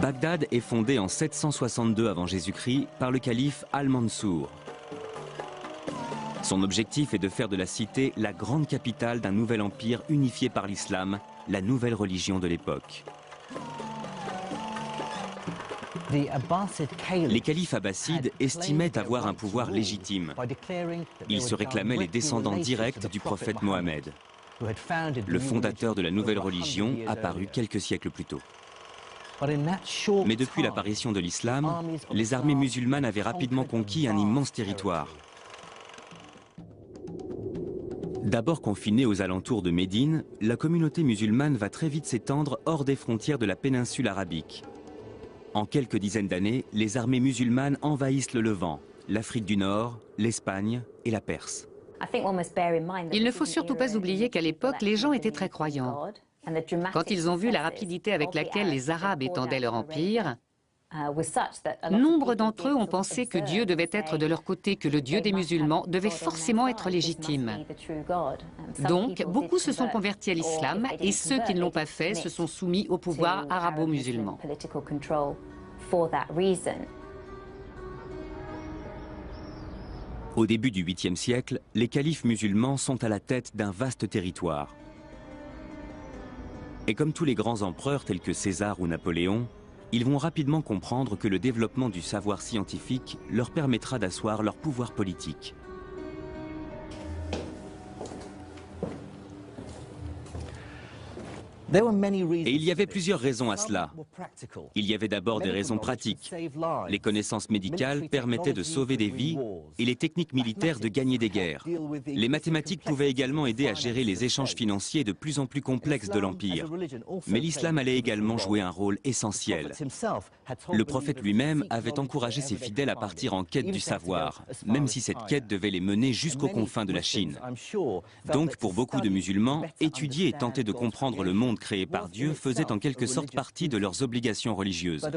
Bagdad est fondée en 762 avant Jésus-Christ par le calife Al-Mansour. Son objectif est de faire de la cité la grande capitale d'un nouvel empire unifié par l'islam, la nouvelle religion de l'époque. Les califes abbassides estimaient avoir un pouvoir légitime. Ils se réclamaient les descendants directs du prophète Mohammed, le fondateur de la nouvelle religion apparue quelques siècles plus tôt. Mais depuis l'apparition de l'islam, les armées musulmanes avaient rapidement conquis un immense territoire. D'abord confinée aux alentours de Médine, la communauté musulmane va très vite s'étendre hors des frontières de la péninsule arabique. En quelques dizaines d'années, les armées musulmanes envahissent le Levant, l'Afrique du Nord, l'Espagne et la Perse. Il ne faut surtout pas oublier qu'à l'époque, les gens étaient très croyants. Quand ils ont vu la rapidité avec laquelle les Arabes étendaient leur empire, nombre d'entre eux ont pensé que Dieu devait être de leur côté, que le Dieu des musulmans devait forcément être légitime. Donc, beaucoup se sont convertis à l'islam et ceux qui ne l'ont pas fait se sont soumis au pouvoir arabo-musulman. Au début du 8e siècle, les califes musulmans sont à la tête d'un vaste territoire. Et comme tous les grands empereurs tels que César ou Napoléon, ils vont rapidement comprendre que le développement du savoir scientifique leur permettra d'asseoir leur pouvoir politique. Et il y avait plusieurs raisons à cela. Il y avait d'abord des raisons pratiques. Les connaissances médicales permettaient de sauver des vies et les techniques militaires de gagner des guerres. Les mathématiques pouvaient également aider à gérer les échanges financiers de plus en plus complexes de l'Empire. Mais l'islam allait également jouer un rôle essentiel. Le prophète lui-même avait encouragé ses fidèles à partir en quête du savoir, même si cette quête devait les mener jusqu'aux confins de la Chine. Donc, pour beaucoup de musulmans, étudier et tenter de comprendre le monde créé par Dieu faisait en quelque sorte partie de leurs obligations religieuses.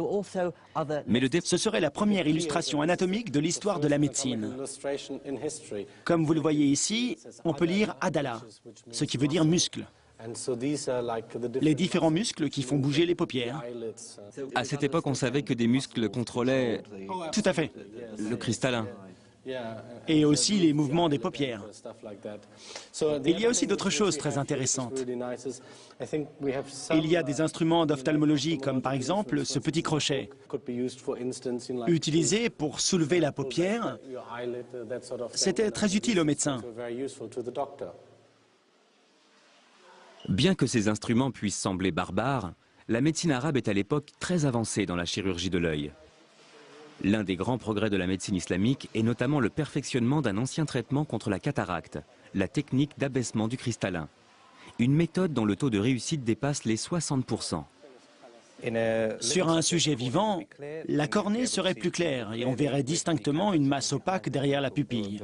Mais ce serait la première illustration anatomique de l'histoire de la médecine. Comme vous le voyez ici, on peut lire Adala, ce qui veut dire muscle. Les différents muscles qui font bouger les paupières. À cette époque, on savait que des muscles contrôlaient... Tout à fait. Le cristallin. Et aussi les mouvements des paupières. Il y a aussi d'autres choses très intéressantes. Il y a des instruments d'ophtalmologie comme par exemple ce petit crochet, utilisé pour soulever la paupière. C'était très utile aux médecins. Bien que ces instruments puissent sembler barbares, la médecine arabe est à l'époque très avancée dans la chirurgie de l'œil. L'un des grands progrès de la médecine islamique est notamment le perfectionnement d'un ancien traitement contre la cataracte, la technique d'abaissement du cristallin. Une méthode dont le taux de réussite dépasse les 60%. Sur un sujet vivant, la cornée serait plus claire et on verrait distinctement une masse opaque derrière la pupille.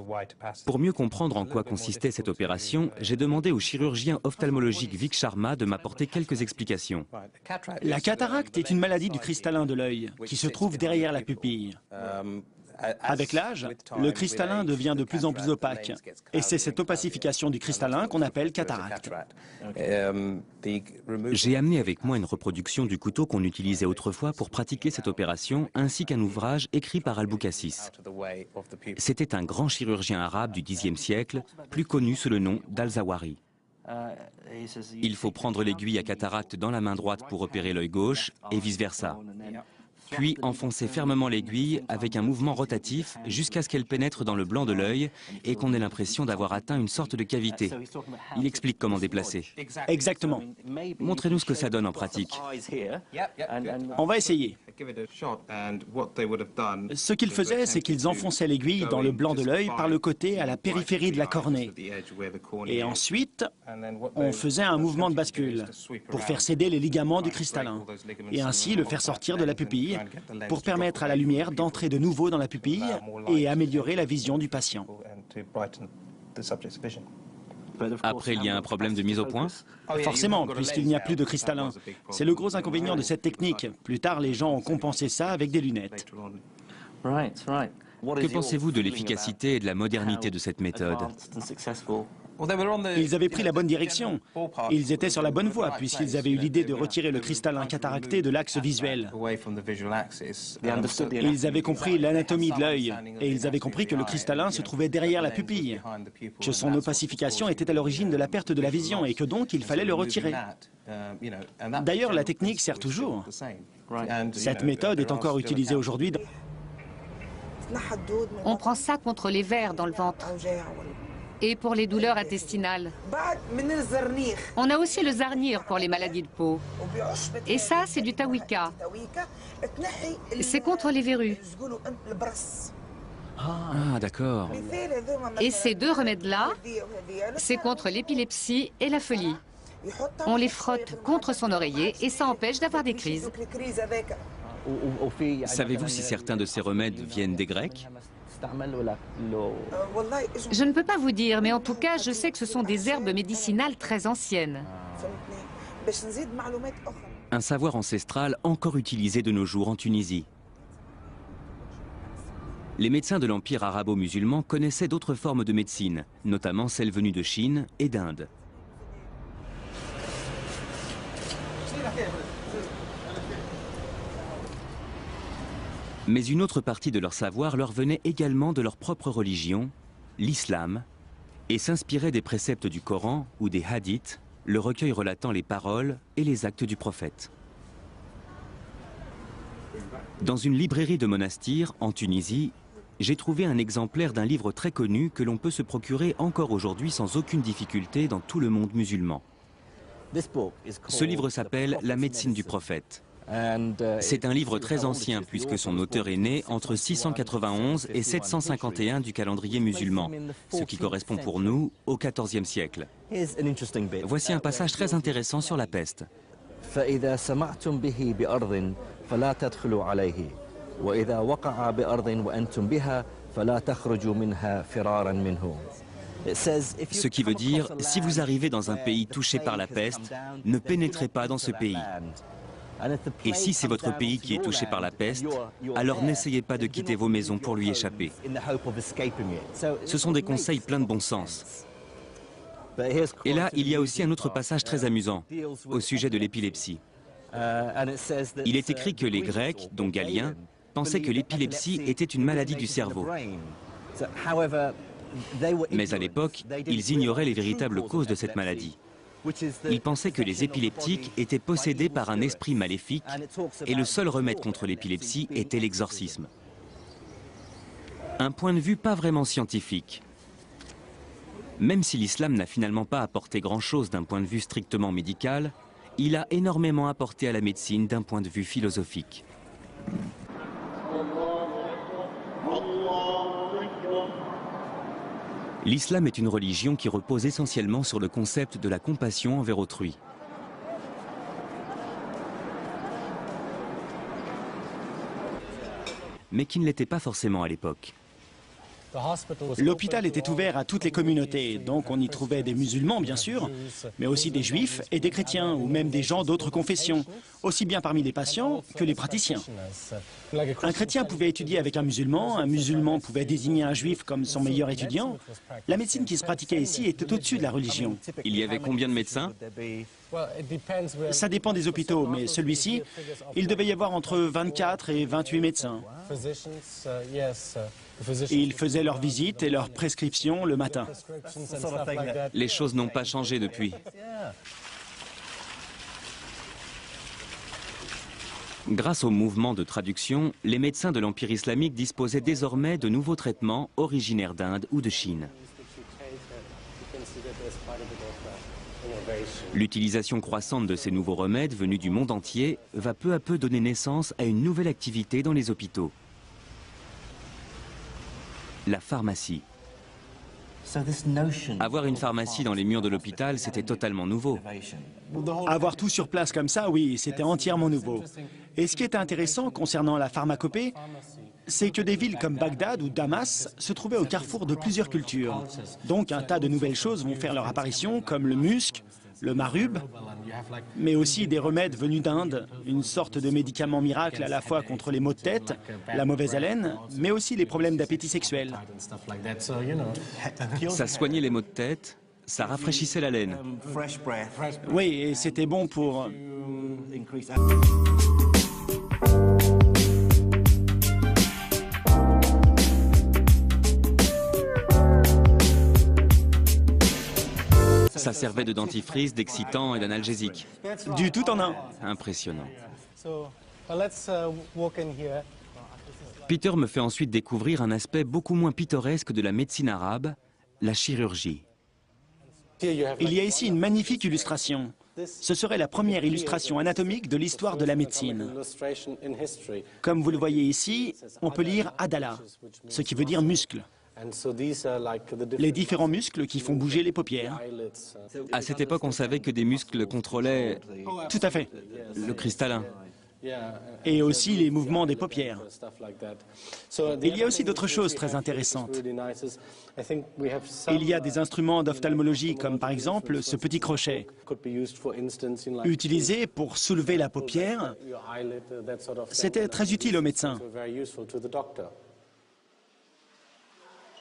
Pour mieux comprendre en quoi consistait cette opération, j'ai demandé au chirurgien ophtalmologique Vik Sharma de m'apporter quelques explications. La cataracte est une maladie du cristallin de l'œil qui se trouve derrière la pupille. Avec l'âge, le cristallin devient de plus en plus opaque. Et c'est cette opacification du cristallin qu'on appelle cataracte. J'ai amené avec moi une reproduction du couteau qu'on utilisait autrefois pour pratiquer cette opération, ainsi qu'un ouvrage écrit par Al-Bukassis. C'était un grand chirurgien arabe du Xe siècle, plus connu sous le nom d'Al-Zawahiri. Il faut prendre l'aiguille à cataracte dans la main droite pour opérer l'œil gauche et vice-versa. Puis enfoncer fermement l'aiguille avec un mouvement rotatif jusqu'à ce qu'elle pénètre dans le blanc de l'œil et qu'on ait l'impression d'avoir atteint une sorte de cavité. Il explique comment déplacer. Exactement. Montrez-nous ce que ça donne en pratique. On va essayer. Ce qu'ils faisaient, c'est qu'ils enfonçaient l'aiguille dans le blanc de l'œil par le côté à la périphérie de la cornée. Et ensuite, on faisait un mouvement de bascule pour faire céder les ligaments du cristallin et ainsi le faire sortir de la pupille pour permettre à la lumière d'entrer de nouveau dans la pupille et améliorer la vision du patient. Après, il y a un problème de mise au point? Forcément, puisqu'il n'y a plus de cristallin. C'est le gros inconvénient de cette technique. Plus tard, les gens ont compensé ça avec des lunettes. Que pensez-vous de l'efficacité et de la modernité de cette méthode? Ils avaient pris la bonne direction. Ils étaient sur la bonne voie puisqu'ils avaient eu l'idée de retirer le cristallin cataracté de l'axe visuel. Ils avaient compris l'anatomie de l'œil et ils avaient compris que le cristallin se trouvait derrière la pupille, que son opacification était à l'origine de la perte de la vision et que donc il fallait le retirer. D'ailleurs, la technique sert toujours. Cette méthode est encore utilisée aujourd'hui. On prend ça contre les vers dans le ventre et pour les douleurs intestinales. On a aussi le zarnir pour les maladies de peau. Et ça, c'est du tawika. C'est contre les verrues. Ah, d'accord. Et ces deux remèdes-là, c'est contre l'épilepsie et la folie. On les frotte contre son oreiller et ça empêche d'avoir des crises. Savez-vous si certains de ces remèdes viennent des Grecs? Je ne peux pas vous dire, mais en tout cas, je sais que ce sont des herbes médicinales très anciennes. Un savoir ancestral encore utilisé de nos jours en Tunisie. Les médecins de l'Empire arabo-musulman connaissaient d'autres formes de médecine, notamment celles venues de Chine et d'Inde. Mais une autre partie de leur savoir leur venait également de leur propre religion, l'islam, et s'inspirait des préceptes du Coran ou des hadiths, le recueil relatant les paroles et les actes du prophète. Dans une librairie de monastir, en Tunisie, j'ai trouvé un exemplaire d'un livre très connu que l'on peut se procurer encore aujourd'hui sans aucune difficulté dans tout le monde musulman. Ce livre s'appelle « La médecine du prophète ». C'est un livre très ancien puisque son auteur est né entre 691 et 751 du calendrier musulman, ce qui correspond pour nous au XIVe siècle. Voici un passage très intéressant sur la peste. Ce qui veut dire, si vous arrivez dans un pays touché par la peste, ne pénétrez pas dans ce pays. Et si c'est votre pays qui est touché par la peste, alors n'essayez pas de quitter vos maisons pour lui échapper. Ce sont des conseils pleins de bon sens. Et là, il y a aussi un autre passage très amusant, au sujet de l'épilepsie. Il est écrit que les Grecs, dont Galien, pensaient que l'épilepsie était une maladie du cerveau. Mais à l'époque, ils ignoraient les véritables causes de cette maladie. Ils pensaient que les épileptiques étaient possédés par un esprit maléfique et le seul remède contre l'épilepsie était l'exorcisme. Un point de vue pas vraiment scientifique. Même si l'islam n'a finalement pas apporté grand-chose d'un point de vue strictement médical, il a énormément apporté à la médecine d'un point de vue philosophique. L'islam est une religion qui repose essentiellement sur le concept de la compassion envers autrui. Mais qui ne l'était pas forcément à l'époque. L'hôpital était ouvert à toutes les communautés, donc on y trouvait des musulmans bien sûr, mais aussi des juifs et des chrétiens, ou même des gens d'autres confessions, aussi bien parmi les patients que les praticiens. Un chrétien pouvait étudier avec un musulman pouvait désigner un juif comme son meilleur étudiant. La médecine qui se pratiquait ici était au-dessus de la religion. Il y avait combien de médecins? Ça dépend des hôpitaux, mais celui-ci, il devait y avoir entre 24 et 28 médecins. Ils faisaient leurs visites et leurs prescriptions le matin. Les choses n'ont pas changé depuis. Grâce au mouvement de traduction, les médecins de l'Empire islamique disposaient désormais de nouveaux traitements originaires d'Inde ou de Chine. L'utilisation croissante de ces nouveaux remèdes venus du monde entier va peu à peu donner naissance à une nouvelle activité dans les hôpitaux. La pharmacie. Avoir une pharmacie dans les murs de l'hôpital, c'était totalement nouveau. Avoir tout sur place comme ça, oui, c'était entièrement nouveau. Et ce qui est intéressant concernant la pharmacopée, c'est que des villes comme Bagdad ou Damas se trouvaient au carrefour de plusieurs cultures. Donc un tas de nouvelles choses vont faire leur apparition, comme le musc, le marub, mais aussi des remèdes venus d'Inde, une sorte de médicament miracle à la fois contre les maux de tête, la mauvaise haleine, mais aussi les problèmes d'appétit sexuel. Ça soignait les maux de tête, ça rafraîchissait la laine. Oui, et c'était bon pour... Ça servait de dentifrice, d'excitant et d'analgésique. Du tout en un. Impressionnant. Peter me fait ensuite découvrir un aspect beaucoup moins pittoresque de la médecine arabe, la chirurgie. Il y a ici une magnifique illustration. Ce serait la première illustration anatomique de l'histoire de la médecine. Comme vous le voyez ici, on peut lire Adala, ce qui veut dire muscle. Les différents muscles qui font bouger les paupières. À cette époque, on savait que des muscles contrôlaient Tout à fait. le cristallin. Et aussi les mouvements des paupières. Il y a aussi d'autres choses très intéressantes. Il y a des instruments d'ophtalmologie comme par exemple ce petit crochet, utilisé pour soulever la paupière. C'était très utile aux médecins.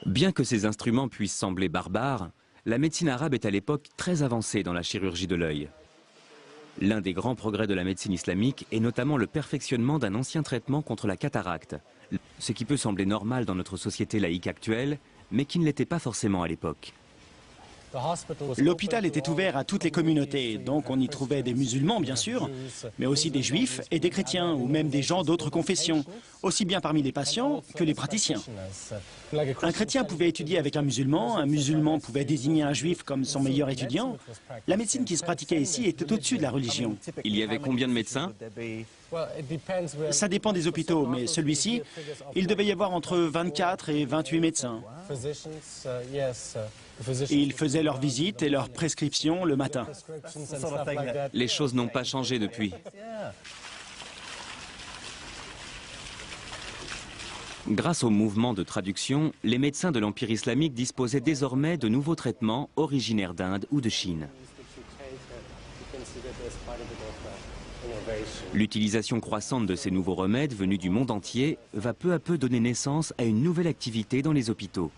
Bien que ces instruments puissent sembler barbares, la médecine arabe est à l'époque très avancée dans la chirurgie de l'œil. L'un des grands progrès de la médecine islamique est notamment le perfectionnement d'un ancien traitement contre la cataracte, ce qui peut sembler normal dans notre société laïque actuelle, mais qui ne l'était pas forcément à l'époque. L'hôpital était ouvert à toutes les communautés, donc on y trouvait des musulmans bien sûr, mais aussi des juifs et des chrétiens, ou même des gens d'autres confessions, aussi bien parmi les patients que les praticiens. Un chrétien pouvait étudier avec un musulman pouvait désigner un juif comme son meilleur étudiant. La médecine qui se pratiquait ici était au-dessus de la religion. Il y avait combien de médecins? Ça dépend des hôpitaux, mais celui-ci, il devait y avoir entre 24 et 28 médecins. Et ils faisaient leurs visites et leurs prescriptions le matin. Les choses n'ont pas changé depuis. Grâce au mouvement de traduction, les médecins de l'Empire islamique disposaient désormais de nouveaux traitements originaires d'Inde ou de Chine. L'utilisation croissante de ces nouveaux remèdes venus du monde entier va peu à peu donner naissance à une nouvelle activité dans les hôpitaux.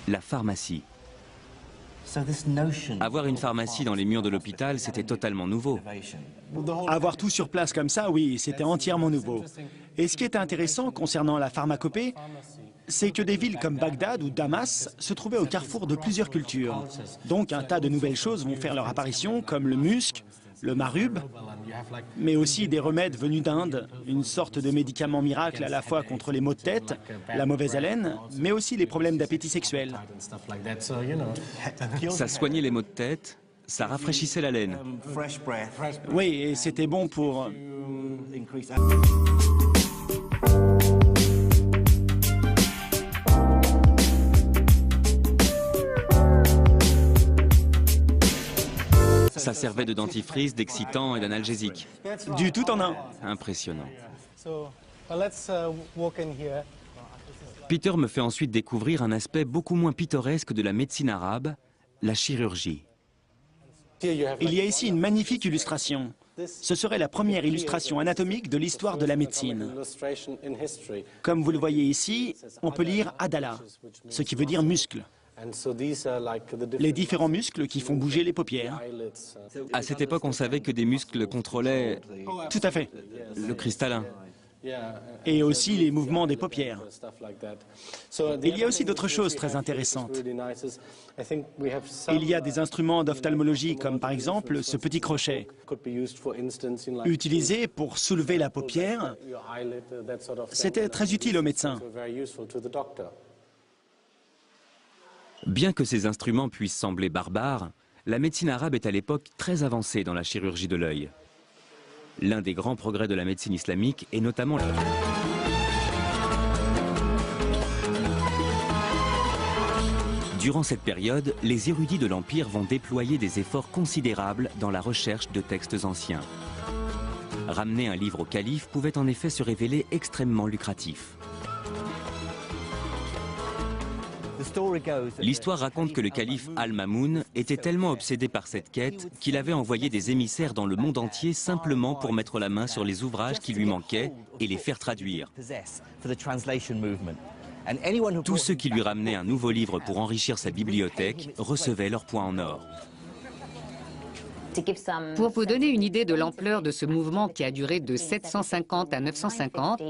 La pharmacie. Avoir une pharmacie dans les murs de l'hôpital, c'était totalement nouveau. Avoir tout sur place comme ça, oui, c'était entièrement nouveau. Et ce qui est intéressant concernant la pharmacopée, c'est que des villes comme Bagdad ou Damas se trouvaient au carrefour de plusieurs cultures. Donc un tas de nouvelles choses vont faire leur apparition, comme le musc, le marub, mais aussi des remèdes venus d'Inde, une sorte de médicament miracle à la fois contre les maux de tête, la mauvaise haleine, mais aussi les problèmes d'appétit sexuel. Ça soignait les maux de tête, ça rafraîchissait la laine. Oui, et c'était bon pour... Ça servait de dentifrice, d'excitant et d'analgésique. Du tout en un. Impressionnant. Peter me fait ensuite découvrir un aspect beaucoup moins pittoresque de la médecine arabe, la chirurgie. Il y a ici une magnifique illustration. Ce serait la première illustration anatomique de l'histoire de la médecine. Comme vous le voyez ici, on peut lire Adala, ce qui veut dire muscle. Les différents muscles qui font bouger les paupières. À cette époque, on savait que des muscles contrôlaient Tout à fait. le cristallin. Et aussi les mouvements des paupières. Il y a aussi d'autres choses très intéressantes. Il y a des instruments d'ophtalmologie comme par exemple ce petit crochet, utilisé pour soulever la paupière. C'était très utile aux médecins. Bien que ces instruments puissent sembler barbares, la médecine arabe est à l'époque très avancée dans la chirurgie de l'œil. L'un des grands progrès de la médecine islamique est notamment... Durant cette période, les érudits de l'Empire vont déployer des efforts considérables dans la recherche de textes anciens. Ramener un livre au calife pouvait en effet se révéler extrêmement lucratif. L'histoire raconte que le calife Al-Mamoun était tellement obsédé par cette quête qu'il avait envoyé des émissaires dans le monde entier simplement pour mettre la main sur les ouvrages qui lui manquaient et les faire traduire. Tous ceux qui lui ramenaient un nouveau livre pour enrichir sa bibliothèque recevaient leur point en or. Pour vous donner une idée de l'ampleur de ce mouvement qui a duré de 750 à 950,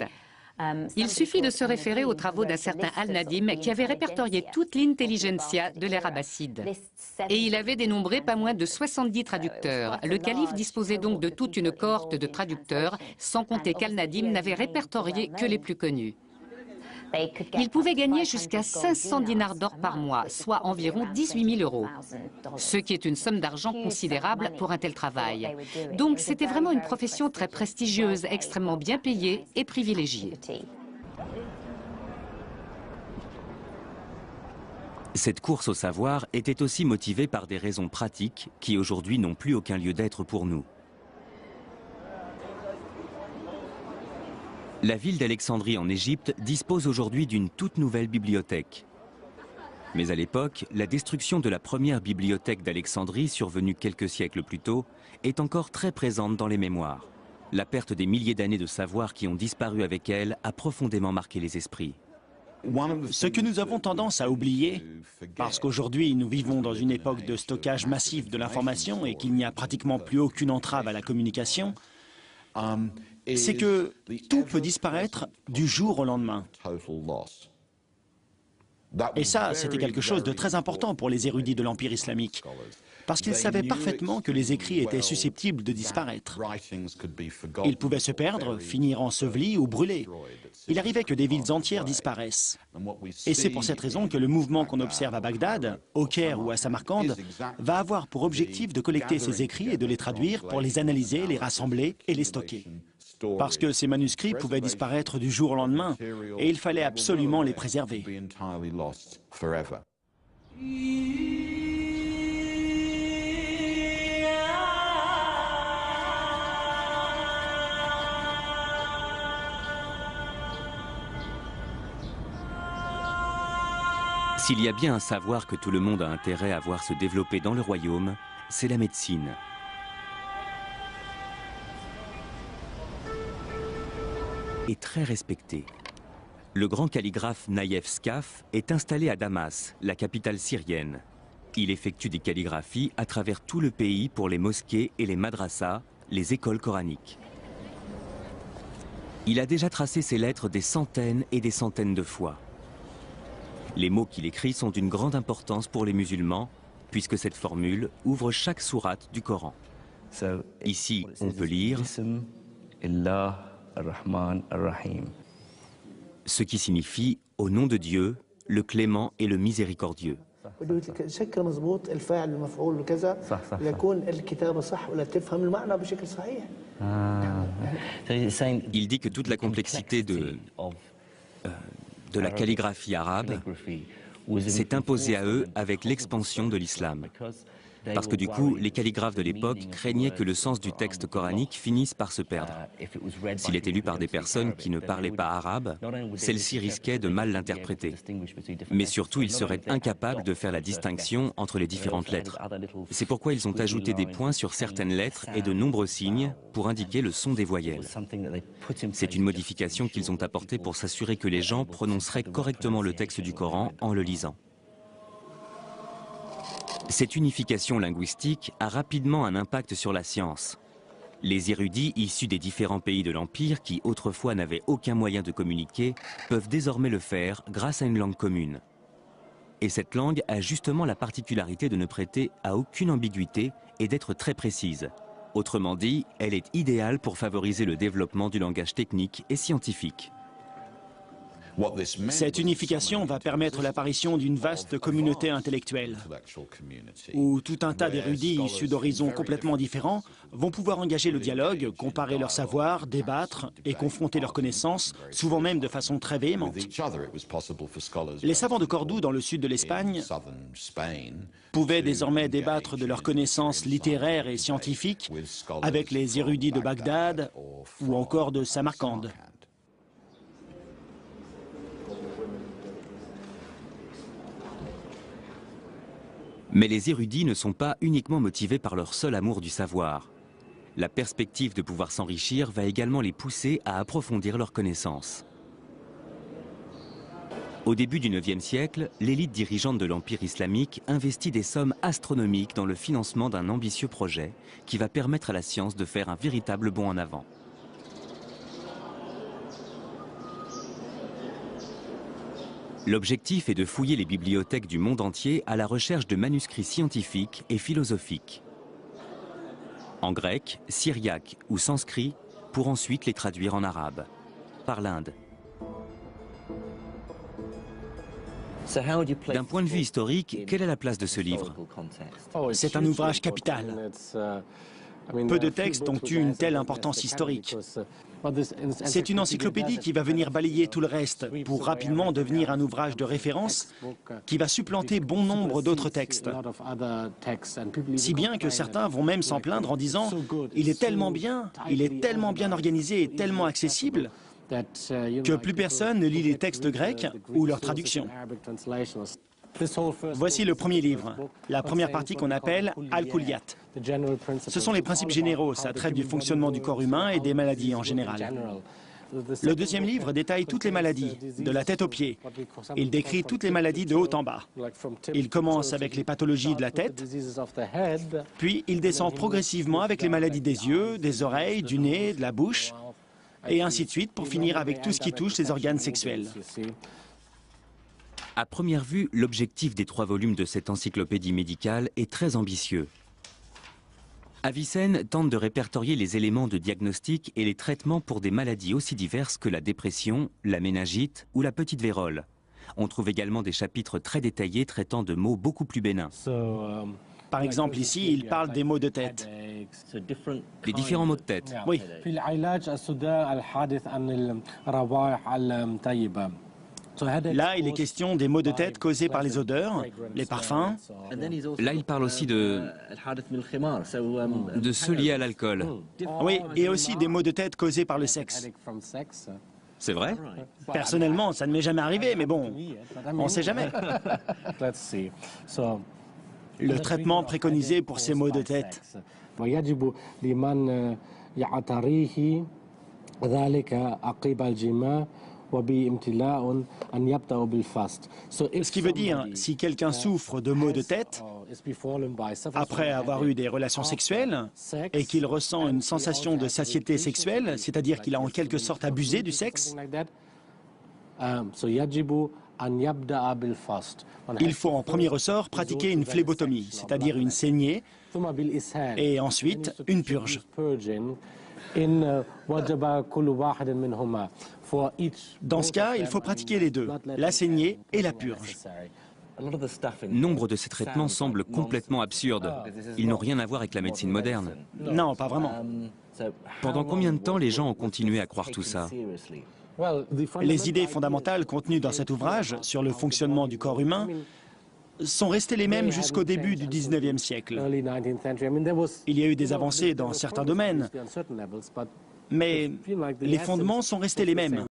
il suffit de se référer aux travaux d'un certain Al-Nadim qui avait répertorié toute l'intelligentsia de l'ère abbasside. Et il avait dénombré pas moins de 70 traducteurs. Le calife disposait donc de toute une cohorte de traducteurs, sans compter qu'Al-Nadim n'avait répertorié que les plus connus. Il pouvait gagner jusqu'à 500 dinars d'or par mois, soit environ 18 000 €, ce qui est une somme d'argent considérable pour un tel travail. Donc c'était vraiment une profession très prestigieuse, extrêmement bien payée et privilégiée. Cette course au savoir était aussi motivée par des raisons pratiques qui aujourd'hui n'ont plus aucun lieu d'être pour nous. La ville d'Alexandrie en Égypte dispose aujourd'hui d'une toute nouvelle bibliothèque. Mais à l'époque, la destruction de la première bibliothèque d'Alexandrie, survenue quelques siècles plus tôt, est encore très présente dans les mémoires. La perte des milliers d'années de savoir qui ont disparu avec elle a profondément marqué les esprits. Ce que nous avons tendance à oublier, parce qu'aujourd'hui nous vivons dans une époque de stockage massif de l'information et qu'il n'y a pratiquement plus aucune entrave à la communication, c'est que tout peut disparaître du jour au lendemain. Et ça, c'était quelque chose de très important pour les érudits de l'Empire islamique, parce qu'ils savaient parfaitement que les écrits étaient susceptibles de disparaître. Ils pouvaient se perdre, finir ensevelis ou brûlés. Il arrivait que des villes entières disparaissent. Et c'est pour cette raison que le mouvement qu'on observe à Bagdad, au Caire ou à Samarcande va avoir pour objectif de collecter ces écrits et de les traduire pour les analyser, les rassembler et les stocker. Parce que ces manuscrits pouvaient disparaître du jour au lendemain et il fallait absolument les préserver. S'il y a bien un savoir que tout le monde a intérêt à voir se développer dans le royaume, c'est la médecine. Est très respecté. Le grand calligraphe Naïef Skaf est installé à Damas, la capitale syrienne. Il effectue des calligraphies à travers tout le pays pour les mosquées et les madrassas, les écoles coraniques. Il a déjà tracé ses lettres des centaines et des centaines de fois. Les mots qu'il écrit sont d'une grande importance pour les musulmans, puisque cette formule ouvre chaque sourate du Coran. Ici, on peut lire ce qui signifie « Au nom de Dieu, le clément et le miséricordieux ». Il dit que toute la complexité de la calligraphie arabe s'est imposée à eux avec l'expansion de l'islam. Parce que du coup, les calligraphes de l'époque craignaient que le sens du texte coranique finisse par se perdre. S'il était lu par des personnes qui ne parlaient pas arabe, celles-ci risquaient de mal l'interpréter. Mais surtout, ils seraient incapables de faire la distinction entre les différentes lettres. C'est pourquoi ils ont ajouté des points sur certaines lettres et de nombreux signes pour indiquer le son des voyelles. C'est une modification qu'ils ont apportée pour s'assurer que les gens prononceraient correctement le texte du Coran en le lisant. Cette unification linguistique a rapidement un impact sur la science. Les érudits issus des différents pays de l'Empire, qui autrefois n'avaient aucun moyen de communiquer, peuvent désormais le faire grâce à une langue commune. Et cette langue a justement la particularité de ne prêter à aucune ambiguïté et d'être très précise. Autrement dit, elle est idéale pour favoriser le développement du langage technique et scientifique. Cette unification va permettre l'apparition d'une vaste communauté intellectuelle, où tout un tas d'érudits issus d'horizons complètement différents vont pouvoir engager le dialogue, comparer leurs savoirs, débattre et confronter leurs connaissances, souvent même de façon très véhémente. Les savants de Cordoue, dans le sud de l'Espagne, pouvaient désormais débattre de leurs connaissances littéraires et scientifiques avec les érudits de Bagdad ou encore de Samarcande. Mais les érudits ne sont pas uniquement motivés par leur seul amour du savoir. La perspective de pouvoir s'enrichir va également les pousser à approfondir leurs connaissances. Au début du IXe siècle, l'élite dirigeante de l'Empire islamique investit des sommes astronomiques dans le financement d'un ambitieux projet qui va permettre à la science de faire un véritable bond en avant. L'objectif est de fouiller les bibliothèques du monde entier à la recherche de manuscrits scientifiques et philosophiques, en grec, syriaque ou sanskrit, pour ensuite les traduire en arabe, par l'Inde. D'un point de vue historique, quelle est la place de ce livre? C'est un ouvrage capital. Peu de textes ont eu une telle importance historique. C'est une encyclopédie qui va venir balayer tout le reste pour rapidement devenir un ouvrage de référence qui va supplanter bon nombre d'autres textes. Si bien que certains vont même s'en plaindre en disant « il est tellement bien organisé et tellement accessible » que plus personne ne lit les textes grecs ou leurs traductions. Voici le premier livre, la première partie qu'on appelle Al-Kulliyat. Ce sont les principes généraux, ça traite du fonctionnement du corps humain et des maladies en général. Le deuxième livre détaille toutes les maladies, de la tête aux pieds. Il décrit toutes les maladies de haut en bas. Il commence avec les pathologies de la tête, puis il descend progressivement avec les maladies des yeux, des oreilles, du nez, de la bouche, et ainsi de suite pour finir avec tout ce qui touche les organes sexuels. À première vue, l'objectif des 3 volumes de cette encyclopédie médicale est très ambitieux. Avicenne tente de répertorier les éléments de diagnostic et les traitements pour des maladies aussi diverses que la dépression, la méningite ou la petite vérole. On trouve également des chapitres très détaillés traitant de maux beaucoup plus bénins. Par exemple, ici, il parle des maux de tête. Les différents maux de tête. Oui. Là, il est question des maux de tête causés par les odeurs, les parfums. Là, il parle aussi de ceux liés à l'alcool. Oui, et aussi des maux de tête causés par le sexe. C'est vrai? Personnellement, ça ne m'est jamais arrivé, mais bon, on ne sait jamais. Le traitement préconisé pour ces maux de tête. Ce qui veut dire, si quelqu'un souffre de maux de tête, après avoir eu des relations sexuelles, et qu'il ressent une sensation de satiété sexuelle, c'est-à-dire qu'il a en quelque sorte abusé du sexe, il faut en premier ressort pratiquer une phlébotomie, c'est-à-dire une saignée, et ensuite une purge. Dans ce cas, il faut pratiquer les deux, la saignée et la purge. Nombre de ces traitements semblent complètement absurdes. Ils n'ont rien à voir avec la médecine moderne. Non, pas vraiment. Pendant combien de temps les gens ont continué à croire tout ça? Les idées fondamentales contenues dans cet ouvrage sur le fonctionnement du corps humain sont restées les mêmes jusqu'au début du XIXe siècle. Il y a eu des avancées dans certains domaines, mais les fondements sont restés les mêmes.